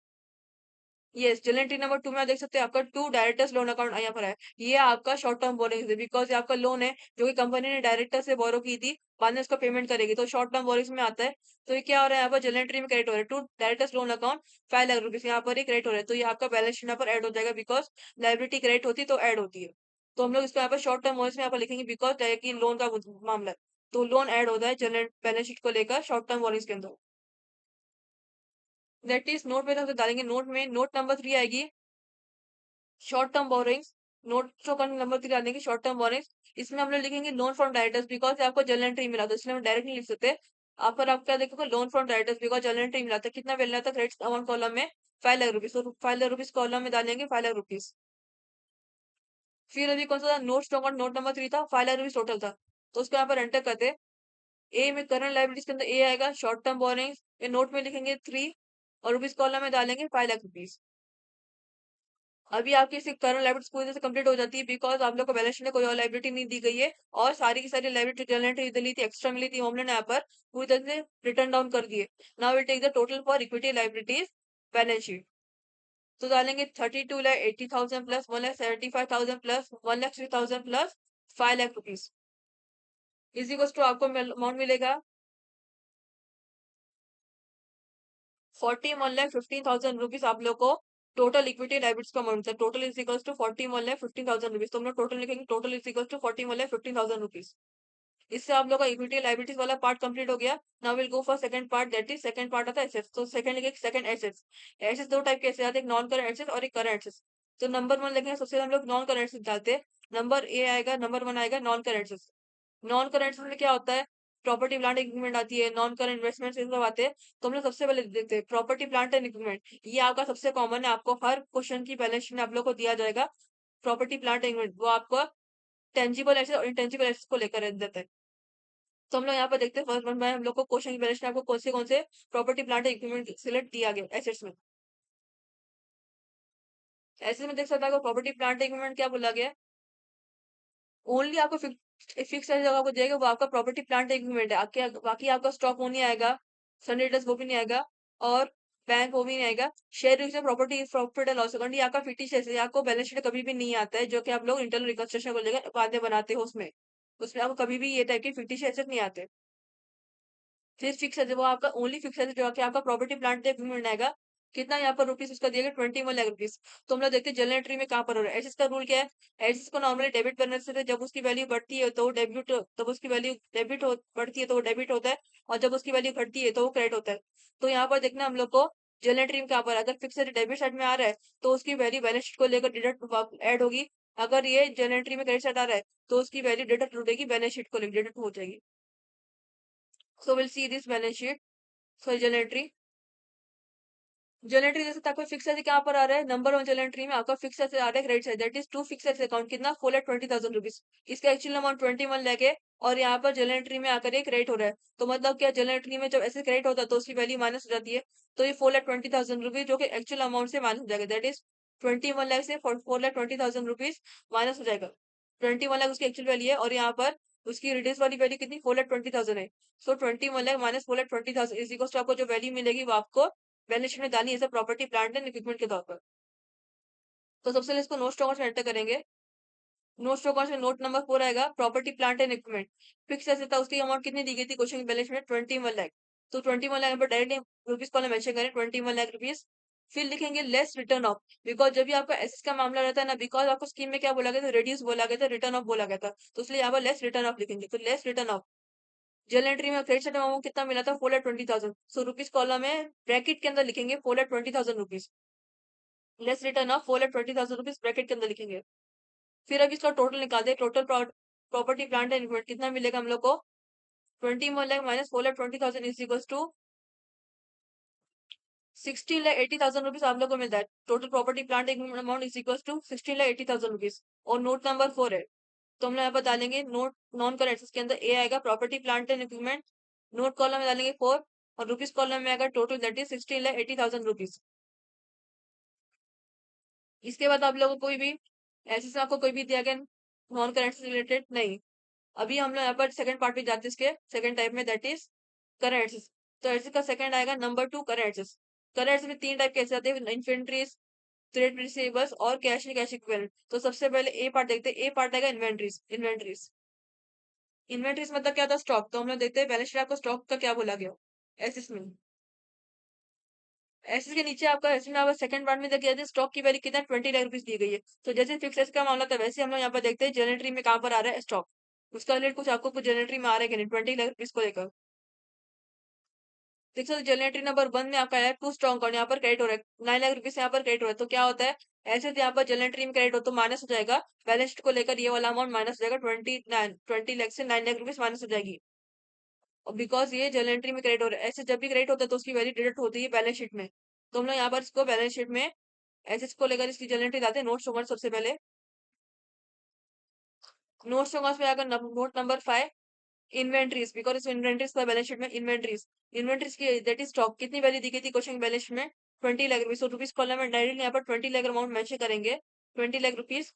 यस, जनरल एंट्री नंबर 2 में आप देख सकते हैं आपका 2 डायरेक्टर्स लोन अकाउंट यहाँ पर है। ये आपका शॉर्ट टर्म बोरिंग्स है, बिकॉज ये आपका लोन है जो कि कंपनी ने डायरेक्टर से बोरो की थी, बाद में उसका पेमेंट करेगी, तो शॉर्ट टर्म बोरिंग्स में आता है। तो ये क्या हो रहा है, यहाँ पर जनरल एंट्री में क्रेडिट हो रहा है 2 directors loan account 5 lakh rupees, यहाँ पर ही क्रेडिट हो रहा है, तो ये आपका बैलेंस शीट यहाँ पर ऐड हो जाएगा, बिकॉज लाइबिलिटी क्रेडिट होती है तो ऐड होती है। तो हम लोग इसको यहाँ पर शॉर्ट टर्म बोरिंग्स में यहाँ पर लिखेंगे, बिकॉज लोन का मामला है, तो लोन ऐड होता है जनरल बैलेंस शीट को लेकर शॉर्ट टर्म बोरिंग्स के अंदर। दैट इज नोट में हम डालेंगे, नोट में नोट नंबर 3 आएगी short term borrowings. Note show करने नंबर 3 आने की शॉर्ट टर्म बोरिंग्स, इसमें हम लोग लिखेंगे लोन फ्रॉम डायरेक्टर्स, बिकॉज आपको जनरल एंट्री मिला था, इसलिए हम डायरेक्ट नहीं लिख सकते। आप पर आप क्या देखोगे loan from directors, because general entry मिला था, कितना मिलना था क्रेडिट अमाउंट कॉलम में 5 लाख रुपीज, तो 5 लाख रुपीज कॉलम में डालेंगे 5 लाख रुपीज। फिर अभी कौन सा था नोट स्टॉक, नोट नंबर 3 था 5 लाख रुपीज टोटल था, तो उसको यहाँ पर एंटर करते। ए में करंट लाइबिलिटीज के अंदर ए आएगा शॉर्ट टर्म बोरिंग्स, ये नोट में लिखेंगे 3 और रुपीज कॉलम में डालेंगे 5 लाख रुपीज। अभी आपकी सिर्फ करंट लायबिलिटीज पूरी तरह से कंप्लीट हो जाती है, बिकॉज आप लोग को बैलेंस शीट में कोई और लायबिलिटी नहीं दी गई है, और सारी की सारी लायबिलिटी जनरल एंट्री ली थी, एक्स्ट्रा मिली थी, हमने यहाँ पर पूरी तरह से रिटर्न डाउन कर दिए। Now will take the total for equity liabilities balance sheet. तो डालेंगे 32,80,000 plus 1,75,000 plus 1,03,000 plus 5 lakh rupees, इसी को आपको अमाउंट मिलेगा 41,15,000 रुपीज। आप लोग को टोटल इक्विटी लाइबिलिटीज का अमाउंट है, total is equals to 41,15,000 rupees, तो हम लोग टोटल लिखेंगे total is equals to 41,15,000 rupees. इससे आप लोग का इक्विटी लाइबिलिटीज वाला पार्ट कंप्लीट हो गया। Now will go for second part, that is second part आता है एसेट्स। तो सेकंड लिखेंगे सेकंड एसेट्स। एसेट्स दो टाइप के ऐसे आते हैं, एक नॉन करंट एसेट्स और एक करंट एसेट्स। तो नंबर 1 लिखेंगे, सबसे हम लोग नॉन करंट एसेट्स डालते हैं। नंबर ए आएगा, नंबर 1 आएगा non current assets. Non current में क्या होता है, प्रॉपर्टी प्लांट इक्विपमेंट आती है, नॉन करंट इन्वेस्टमेंट सब आते हैं। तो हम लोग सबसे पहले देखते हैं प्रॉपर्टी प्लांट एंड इक्विपमेंट, ये आपका सबसे कॉमन है, आपको हर क्वेश्चन की बैलेंस शीट में आप लोग को दिया जाएगा। प्रॉपर्टी प्लांट एंड इक्विपमेंट वो आपको टेंजिबल एसेट और इंटेंजिबल एसेट को लेकर देता है। तो हम लोग यहाँ पर देखते हैं फर्स्ट वन बाय हम लोग को क्वेश्चन की बैलेंस शीट में आपको कौन से property plant and equipment select दिया गया एसेट्स में। ऐसे में देख सकते हैं प्रॉपर्टी प्लांट एंड इक्विपमेंट क्या बोला गया, ओनली आपको फिक्स चार्ज आपको देगा वो आपका प्रॉपर्टी प्लांट इक्विपमेंट है। आपके बाकी आपका स्टॉक वो नहीं आएगा, सन्डे डेटर्स वो भी नहीं आएगा, और बैंक वो भी नहीं आएगा। Share register property profit and loss account ये आपका फिक्टिशियस है, आपको बैलेंस शीट कभी भी नहीं आता है, जो कि आप लोग इंटरनल रिकंस्ट्रक्शन को लेकर बाद में बनाते हो उसमें। उसमें आपको कभी भी ये टाइप के फिक्टिशियस एसेट नहीं आते। फिर फिक्स है, वो आपका ओनली फिक्स है जो कि आपका प्रॉपर्टी प्लांट मिल जाएगा। कितना यहाँ पर रुपीस उसका दिया गया, 21 लाख रुपीस। तो हम लोग देखते हैं जनरल एंट्री में कहाँ पर हो रहा है। एसिस का रूल क्या है, एसिस को नॉर्मली डेबिट करने से जब उसकी वैल्यू बढ़ती है तो वो डेबिट, तब उसकी वैल्यू डेबिट हो बढ़ती है तो वो डेबिट होता है, और जब उसकी वैल्यू घटती है तो वो क्रेडिट होता है। तो यहाँ पर देखना हम लोग को जनरल एंट्री में कहाँ पर, अगर फिक्स डेबिट साइड में आ रहा है तो उसकी वैल्यू बैलेंस शीट को लेकर डिडक्ट ऐड होगी। अगर ये जनरल एंट्री में क्रेडिट साइड आ रहा है तो उसकी वैल्यू डिडक्ट होगी, बैलेंस शीट को लेकर डिडक्ट हो जाएगी। So will see this balance sheet, sorry general entry. जनरेटरी जैसे आपको फिक्स ऐसे क्या पर आ रहा है, नंबर वन जनरेटरी में आपका फिक्स ऐसे आ रहा है credit side, that is to fix ऐसे अकाउंट, कितना 4,20,000 रुपीज। इसका एक्चुअल अमाउंट 21 लाख है, और यहाँ पर जनरेटरी में आकर ये क्रेडिट हो रहा है। तो मतलब क्या, जनरेटरी में जब ऐसे क्रेडिट होता है तो उसकी वैल्यू माइनस हो जाती है। तो ये 4,20,000 रुपीज जो कि एक्चुअल अमाउंट से माइनस हो जाएगा, दैट इज 21 लाख से 4,20,000 रुपीज माइनस हो जाएगा। 21 लाख उसकी एक्चुअल वैल्यू है, और यहाँ पर उसकी रिड्यूस वाली वैल्यू कितनी, 4,20,000 है। So 21 lakh minus 4,20,000 is equal to आपको जो वैल्यू मिलेगी वो आपको बैलेंस शीट में डालनी है, प्रॉपर्टी प्लांट एंड इक्विपमेंट के तौर पर। तो सबसे पहले इसको नोट स्टॉक में एंटर करेंगे। नोट स्टॉक में नोट नंबर 4 आएगा, property plant and equipment. Fix asset था, उसकी अमाउंट कितनी दी गई थी क्वेश्चन बैलेंस में, 21 लाख। तो 21 लाख पर डायरेक्ट रुपीज कॉलम मेंशन करें, 21 लाख रुपीज। फिर लिखेंगे लेस रिटर्न ऑफ, बिकॉज जब भी आपका एसेट का मामला रहता है ना, बिकॉज आपको स्कीम में क्या बोला गया था, रिड्यूस बोला गया था, रिटर्न ऑफ बोला गया था, तो इसलिए यहाँ पर लेस रिटर्न ऑफ लिखेंगे। तो less return of, general entry में क्रेडिट साइड अमाउंट कितना मिला था, 4,20,000। सो रुपीज कॉलम में ब्रैकेट के अंदर लिखेंगे 4,20,000 rupees, less return of 4,20,000 rupees bracket के अंदर लिखेंगे। फिर अब इसका टोटल निकाल दे, total property plant and equipment कितना मिलेगा हम लोग को, 21 lakh minus 4,20,000 is equal to 16,80,000 rupees आप लोग को मिलता है। Total property plant equipment amount is equal to 16,80,000 rupees. और नोट नंबर 4 है, तो हम लोग यहाँ पर डालेंगे नोट नॉन करेंट, इसके अंदर ए आएगा property plant and equipment, note column में डालेंगे 4, और रुपीज कॉलम में आएगा टोटल, दैट इज 16,80,000 रुपीज। इसके बाद आप लोगों को कोई भी ऐसे से आपको कोई भी दिया गया नॉन करेंट से रिलेटेड नहीं। अभी हम लोग यहाँ पर सेकंड पार्ट में जाते हैं, इसके सेकंड टाइप में, दैट इज करेंट। तो ऐसे का सेकंड आएगा नंबर 2 करेंट। करेंट में तीन टाइप के ऐसे आते हैं, इन्वेंट्रीज, ट्रेड रिसीवेबल्स और कैश एंड कैश इक्विवेलेंट। तो सबसे पहले ए पार्ट देखते हैं, ए पार्ट आएगा इन्वेंट्रीज। इन्वेंट्रीज इन्वेंट्रीज मतलब क्या था, स्टॉक। तो हम लोग देखते हैं बैलेंस शीट आपको स्टॉक का क्या बोला गया, एसेस में। एसेस के नीचे आपका एसेस में आपका सेकंड पार्ट में देखिए स्टॉक की वैल्यू कितना, 20 लाख रुपीज दी गई है। तो जैसे फिक्स एसेट का मामला था, वैसे हम लोग यहाँ पर देखते हैं जनरेटरी में कहाँ पर आ रहा है स्टॉक, उसका रिलेट कुछ आपको कुछ जनरेटरी में आ रहा है कि नहीं, 20 लाख रुपीज को लेकर। देख सकते जनरेटरी नंबर 1 में आपका है टू स्ट्रॉन्ग अकाउंट, यहाँ पर क्रेडिट हो रहा है 9 लाख रुपीज, यहाँ पर क्रेडिट हो रहा है। तो क्या होता है, ऐसे तो यहाँ पर जनरेटरी में क्रेडिट हो तो माइनस हो जाएगा, बैलेंस शीट को लेकर ये वाला अमाउंट माइनस हो जाएगा, 20 लाख से 9 लाख रुपीज माइनस हो जाएगी। और बिकॉज ये जनरल एंट्री में क्रेडिट हो रहा है, ऐसे जब भी क्रेडिट होता है तो उसकी वैल्यू डिडक्ट होती है बैलेंस शीट में। तो हम लोग यहाँ पर इसको बैलेंस शीट में एसेट्स को लेकर इसकी जनरल एंट्री लाते हैं। नोट्स होगा सबसे पहले, नोट्स होगा उसमें आकर नोट नंबर 5 इन्वेंट्रीज, बिकॉज इस इन्वेंट्रीज का बैलेंस शीट में इन्वेंट्रीज, इन्वेंट्रीज की दैट इज स्टॉक कितनी वैल्यू दी गई थी क्वेश्चन बैलेंस शीट में, 20 लाख रुपीज। तो रुपीज कॉलम में डायरेक्टली यहाँ पर 20 लाख अमाउंट मेंशन करेंगे, 20 लाख रुपीज।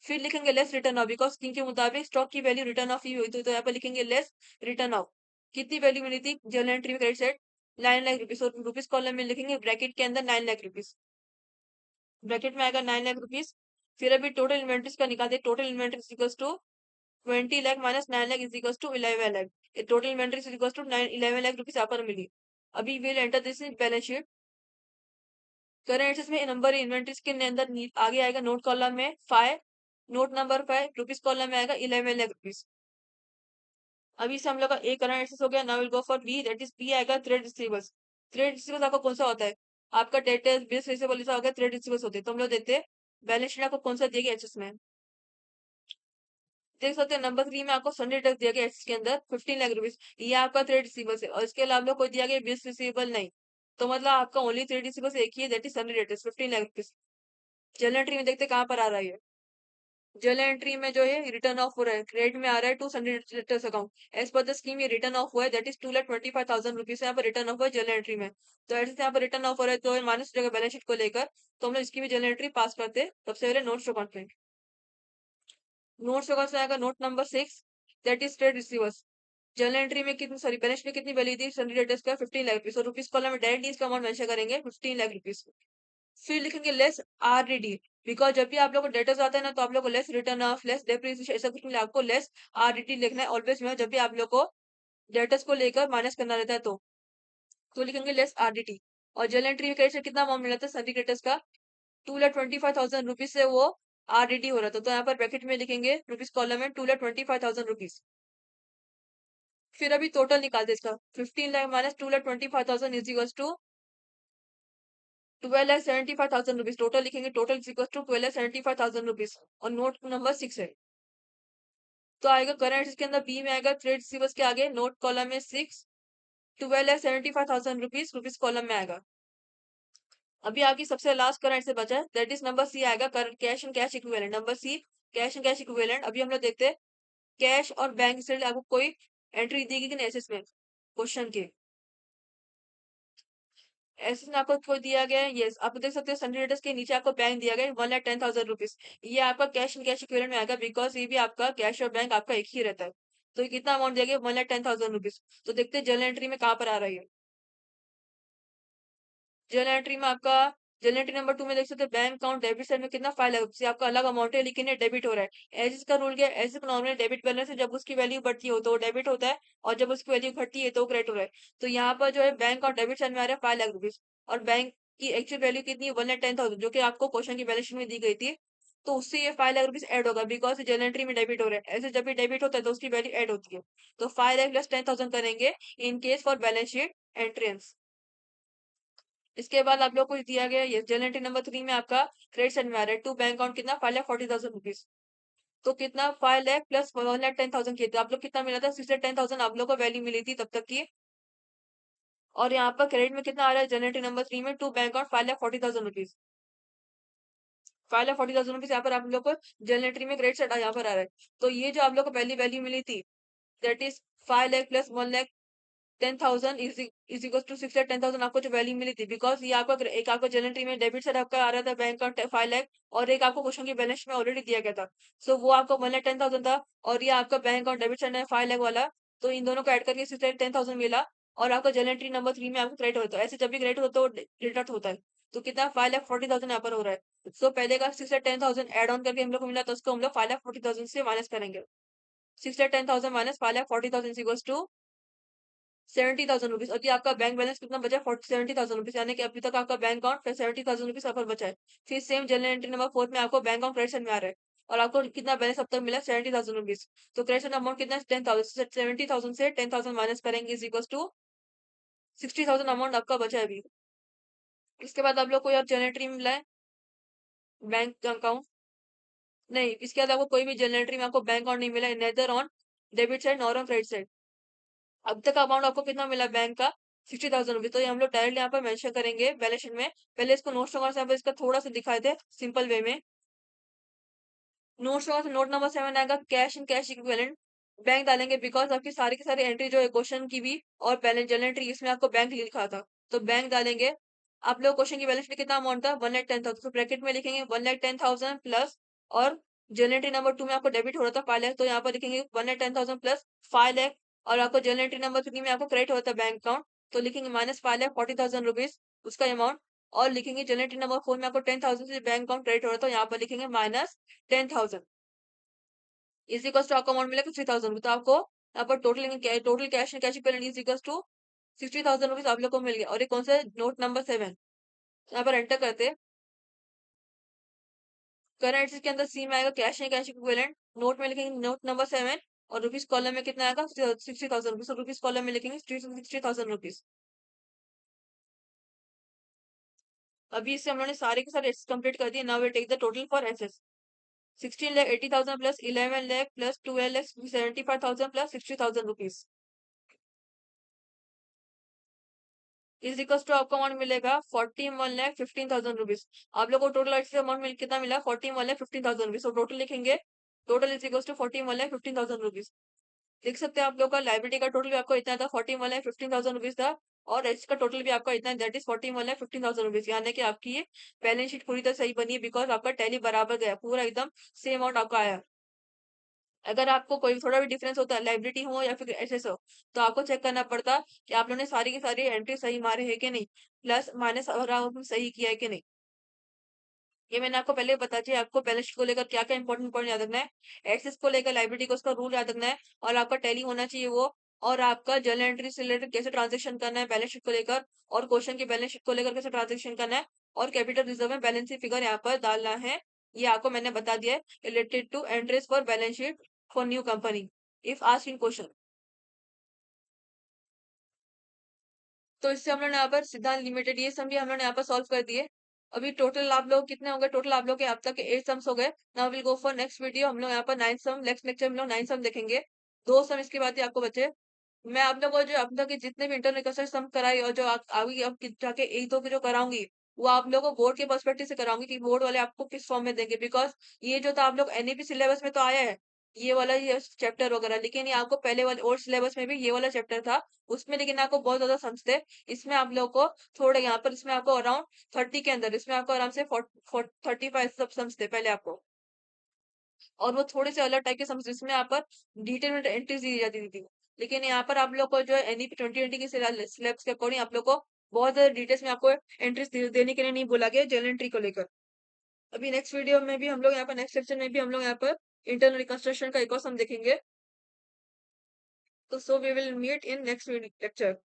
फिर लिखेंगे less return of, because scheme के मुताबिक स्टॉक की वैल्यू रिटर्न ऑफ ही हुई थी, तो यहाँ पर लिखेंगे लेस रिटर्न ऑफ। कितनी वैल्यू मिली थी जनरल एंट्री में क्रेडिट साइड, 9 लाख रुपीज। और रुपीज कॉलम में लिखेंगे ब्रैकेट के अंदर 9 लाख रुपीज, ब्रैकेट में आएगा 9 लाख रुपीज। फिर अभी टोटल इन्वेंट्रीज का निकालते, total inventories equals to 20 lakh minus 9 lakh is equals to 11 lakh. Total inventories equals to 11 lakh rupees यहाँ पर मिली। अभी will enter this in balance sheet. Current assets में नंबर इन्वेंट्रीज के अंदर आगे आएगा नोट कॉलम में 5, नोट नंबर 5 रुपीज कॉलम में आएगा 11 लाख रुपीज। अभी से हम लोग का ए करंट एसेट्स हो गया। Now will go for B, that is B आएगा ट्रेड रिसीवेबल्स। ट्रेड रिसीवेबल्स आपका कौन सा होता है, आपका डेटर्स बिल्स रिसीवेबल ऐसा हो गया, ट्रेड रिसीवेबल्स होते हैं। तो हम लोग देखते हैं बैलेंस शीट आपको कौन सा दिया गया एसेट्स में। देख सकते हैं नंबर 3 में आपको सन्डे टैक्स दिया गया एसेट्स के अंदर 15 लाख रुपीज, ये आपका ट्रेड रिसीवेबल्स है, और इसके अलावा आप लोग कोई दिया गया बिल्स रिसीवेबल नहीं। तो मतलब आपका ओनली ट्रेड रिसीवेबल्स एक ही है, that is Sunday debtors 15 lakh rupees. General entry में देखते हैं कहाँ पर आ रहा है ये। जनरल एंट्री में जो है रिटर्न ऑफ हो रहा है, क्रेडिट में आ रहा है to sundry debtors account. As per the scheme ये रिटर्न ऑफ हुआ है, दैट इज 2,25,000 रुपीज यहाँ पर रिटर्न ऑफ हुआ है जनरल एंट्री में। तो ऐसे यहाँ पर रिटर्न ऑफ हो रहा है तो माइनस हो जाएगा बैलेंस शीट को लेकर। तो हम लोग इसकी भी जनरल एंट्री पास करते हैं। सबसे पहले नोट्स टू कॉन्फ्रेंट, नोट्स होगा उसमें आएगा note number 6 that is trade receivers. Journal entry में कितनी, सॉरी बैलेंस शीट में कितनी वैल्यू थी सन्नी डेटर्स का 15 लाख रुपीज, और रुपीज कॉलम में डायरेक्टली इसका अमाउंट मेंशन करेंगे 15 लाख रुपीज। फिर लिखेंगे लेस आरडीडी, बिकॉज जब भी आप लोग को डेटर्स आता है ना तो आप लोग को less return of, less depreciation, ऐसा कुछ नहीं, आपको लेस आरडीडी लिखना है ऑलवेज में जब भी आप लोग को डेटर्स को लेकर माइनस करना रहता है तो लिखेंगे लेस आरडीटी। और जर्नल एंट्री में कैसे कितना अमाउंट मिला था सभी क्रेडिटर्स का 2,25,000 रुपीज से वो आरडीटी हो रहा था, तो यहाँ पर ब्रैकेट में लिखेंगे रुपीज कॉलम में 2,25,000 रुपीज। फिर अभी टोटल निकालते हैं इसका, 15 lakh minus 2,25,000 is equal to 12,75,000 rupees. Total लिखेंगे, total is equal to 12,75,000 rupees, और नोट नंबर 6 है तो आएगा करंट, इसके अंदर बी में आएगा ट्रेड रिसीवर्स के आगे नोट कॉलम में 6, 12,75,000 रुपीज रुपीज कॉलम में आएगा। अभी आपकी सबसे लास्ट करंट से बचा है, दैट इज नंबर सी आएगा, current cash and cash equivalent, number C cash and cash equivalent. अभी हम लोग देखते हैं कैश और बैंक से आपको कोई एंट्री देगी कि नहीं एसेस में, क्वेश्चन के एसेस में आपको कोई दिया गया है, यस आप देख सकते हो सन्नी डेटर्स के नीचे आपको बैंक दिया गया है 1,10,000 रुपीज, ये आपका कैश एंड कैश इक्विवेलेंट में आएगा, बिकॉज ये भी आपका कैश और बैंक आपका एक ही रहता है। तो ये कितना अमाउंट दिया गया 1,10,000 रुपीज। तो देखते हैं जर्नल एंट्री में कहाँ पर आ रही है। जर्नल एंट्री में आपका, जर्नल एंट्री नंबर 2 में देख सकते हैं बैंक अकाउंट डेबिट साइड में कितना फाइल है, उससे आपका अलग अमाउंट है लेकिन ये डेबिट हो रहा है। एज इसका रूल क्या है, एज नॉर्मल डेबिट बैलेंस है, जब उसकी वैल्यू बढ़ती हो तो डेबिट होता है, और जब उसकी वैल्यू घटती है तो क्रेडिट हो रहा है। तो यहाँ पर जो है बैंक और डेबिट साइड में आ रहा है 5 लाख रुपीज, और बैंक की एक्चुअल वैल्यू कितनी है 1,10,000, जो कि आपको क्वेश्चन की बैलेंस शीट में दी गई थी। तो उससे ये 5 लाख रुपीज एड होगा, बिकॉज जर्नल एंट्री में डेबिट हो रहा है, ऐसे जब भी डेबिट होता है तो उसकी वैल्यू एड होती है। तो 5 लाख प्लस 10,000 करेंगे in case for balance sheet entrance. इसके बाद आप लोग को दिया गया ये जर्नल एंट्री नंबर 3 में आपका क्रेडिट साइड में आ रहा है टू बैंक अकाउंट कितना 5,40,000 रुपीज। तो कितना 5 लाख प्लस 1,10,000 किए, तो आप लोग कितना मिला था 6,10,000 आप लोग को वैल्यू मिली थी तब तक की। और यहाँ पर क्रेडिट में कितना आ रहा है जर्नल एंट्री नंबर 3 में to bank account 5,40,000 rupees. 5,40,000 rupees यहाँ पर आप लोग को जर्नल एंट्री में क्रेडिट साइड यहाँ पर आ रहा है। तो ये जो आप लोग को पहली वैल्यू मिली थी that is 5 lakh plus 1,10,000 is equal to 6,10,000 आपको जो वैल्यू मिली थी, बिकॉज ये आपका एक आपको जनरल एंट्री में डेबिट साइड आपका आ रहा था बैंक अकाउंट 5 लाख, और एक आपको क्वेश्चन की बैलेंस में ऑलरेडी दिया गया था। सो वो आपको 1,10,000 था, और ये आपका बैंक अकाउंट डेबिट साइड है 5 लाख वाला, तो इन दोनों को ऐड करके 6,10,000 मिला। और आपका जनरल एंट्री नंबर 3 में आपको क्रेडिट होता है, ऐसे जब भी क्रेडिट होता है तो डिडक्ट होता है। तो कितना 5,40,000 यहाँ पर हो रहा है। सो पहले का 6,10,000 एड ऑन करके हम लोग को मिला, तो उसको हम लोग 5,40,000 से माइनस करेंगे। 6,10,000 माइनस 5,40,000 इक्वल्स टू 70,000 रुपीज। अभी आपका बैंक बैलेंस कितना बचा है 70,000 रुपीज, यानी कि अभी तक आपका बैंक अकाउंट 70,000 रुपीज पर बचा है। फिर सेम जनरल एंट्री नंबर 4 में आपको बैंक अकाउंट क्रेडिट साइड में आ रहा है, और आपको कितना बैलेंस अब तक मिला 70,000 रुपीज। तो क्रेडिट साइड अमाउंट कितना 10,000, 70,000 से 10,000 माइनस करेंगे इज इक्वल टू 60,000 अमाउंट आपका बचा है अभी। इसके बाद आप लोग को यार जनरल एंट्री में मिला है बैंक अकाउंट, नहीं इसके बाद आपको कोई भी जनरल एंट्री में आपको बैंक अकाउंट नहीं मिला है, neither on debit side nor on credit side. अब तक अमाउंट आपको कितना मिला बैंक का 60,000 रुपीज, तो ये हम लोग डायरेक्टली यहाँ पर मेंशन करेंगे बैलेंस शीट में। पहले इसको नोट्स से यहाँ पर इसका थोड़ा सा दिखाए थे सिंपल वे में। नोट्स नोट नंबर 7 आएगा cash and cash equivalent, bank डालेंगे बिकॉज आपकी सारी की सारी एंट्री जो है क्वेश्चन की भी और बैलेंस जनरल एंट्री इसमें आपको बैंक लिखा था, तो बैंक डालेंगे। आप लोग क्वेश्चन की बैलेंस शीट कितना अमाउंट था 1,10,000, तो ब्रैकेट में लिखेंगे 1,10,000 प्लस, और जनरल एंट्री नंबर 2 में आपको डेबिट हो रहा था 5 लाख, तो यहाँ पर लिखेंगे 1,10,000 प्लस 5 लाख, और आपको जनरल एंट्री नंबर 3 में आपको क्रेडिट होता है बैंक अकाउंट, तो लिखेंगे माइनस 5,40,000 रुपीज उसका अमाउंट, और लिखेंगे जनरल एंट्री नंबर 4 में आपको 10,000 से बैंक अकाउंट क्रेडिट हो रहा था, यहाँ पर लिखेंगे माइनस 10,000 इज इक्वल टू आपको अमाउंट मिलेगा 60,000। तो आपको यहाँ पर total cash and cash equivalent is equal to 60,000 rupees आप लोग को मिल गया। और ये कौन सा है नोट नंबर 7, यहाँ पर एंटर करते करेंट के अंदर सी में आएगा cash and cash equivalent, note में लिखेंगे नोट नंबर 7, और रुपीज कॉलम में कितना आएगा 60,000 रुपीज, तो रुपीज कॉलम में लिखेंगे 60,000 रुपीज। अभी इससे हम लोगों ने सारे के सारे कंप्लीट कर दिए। Now we take the total for एसेस 16,80,000 plus 11 lakh plus 12,75,000 plus 60,000 rupees is equal to आपको अमाउंट मिलेगा 41,15,000 रुपीज। आप लोग को टोटल ऐसे अमाउंट कितना मिला 41,15,000 रुपीज, तो टोटल लिखेंगे total is equal to 41,15,000 rupees. देख सकते हैं आप लोग का लाइब्रेरी का टोटल भी आपको इतना था 41,15,000 रुपीज था, और एच का टोटल भी आपका इतना दैट इज 41,15,000 रुपीज, यानी कि आपकी ये बैलेंस शीट पूरी तरह सही बनी है, बिकॉज आपका टैली बराबर गया, पूरा एकदम सेम अमाउंट आपका आया। अगर आपको कोई थोड़ा भी डिफरेंस होता है, लायबिलिटी हो या फिर एसेस हो, तो आपको चेक करना पड़ता कि आप लोगों ने सारी की सारी एंट्री सही मारे है कि नहीं, प्लस माइनस और आपने सही किया है कि नहीं। ये मैंने आपको पहले बता दिया। आपको बैलेंस शीट को लेकर क्या-क्या इंपॉर्टेंट पॉइंट याद रखना है, एक्सेस को लेकर लायबिलिटी को उसका रूल याद रखना है और आपका टैली होना चाहिए वो, और आपका जर्नल एंट्री से रिलेटेड कैसे ट्रांज़ैक्शन करना है बैलेंस शीट को लेकर, और क्वेश्चन की बैलेंस शीट को लेकर कैसे ट्रांज़ैक्शन करना है, और कैपिटल रिजर्व में बैलेंस शीट फिगर यहाँ पर डालना है। ये आपको मैंने बता दिया है related to entries for balance sheet for new company if asked in question. तो इससे हम लोग ने यहाँ पर सिद्धांत लिमिटेड ये सम भी हम लोग ने यहाँ पर सॉल्व कर दिए। अभी टोटल आप लोग कितने हो गए, टोटल आप लोग के अब तक के 8 सम्स हो गए। Now will go for next video. हम लोग यहाँ पर 9 सम, नेक्स्ट लेक्चर में हम लोग 9 सम देखेंगे। 2 सम इसके बाद ही आपको बचे। मैं आप लोगों को जो अब तक के जितने भी इंटरनल क्वेश्चन सम कराई और जो आगे अब जाके 1-2 के जो कराऊंगी, वो आप लोगों को बोर्ड के पर्सपेक्टिव से कराऊंगी कि बोर्ड वाले आपको किस फॉर्म में देंगे, बिकॉज ये जो था आप लोग एनईपी सिलेबस में तो आया है ये वाला ये चैप्टर वगैरह, लेकिन ये आपको पहले वाले ओल्ड सिलेबस में भी ये वाला चैप्टर था उसमें, लेकिन आपको बहुत ज्यादा सम्स थे। इसमें आप लोगों को थोड़े यहाँ पर इसमें आपको अराउंड 30 के अंदर इसमें आपको आराम से 35 सब सम्स थे पहले आपको, और वो थोड़े से अलग टाइप के सम्स जिसमें यहाँ पर डिटेल में एंट्रीज दी जाती थी। लेकिन यहाँ पर आप लोग को जो एनईपी 2020 की सिलेबस के अकॉर्डिंग आप लोग को बहुत ज्यादा डिटेल्स में आपको एंट्रीज देने के लिए नहीं बोला गया जर्नल एंट्री को लेकर। अभी नेक्स्ट वीडियो में भी हम लोग यहाँ पर नेक्स्ट सेक्शन में भी हम लोग यहाँ पर इंटरनल रिकंस्ट्रक्शन का एक और सम देखेंगे। तो so we will meet in next lecture.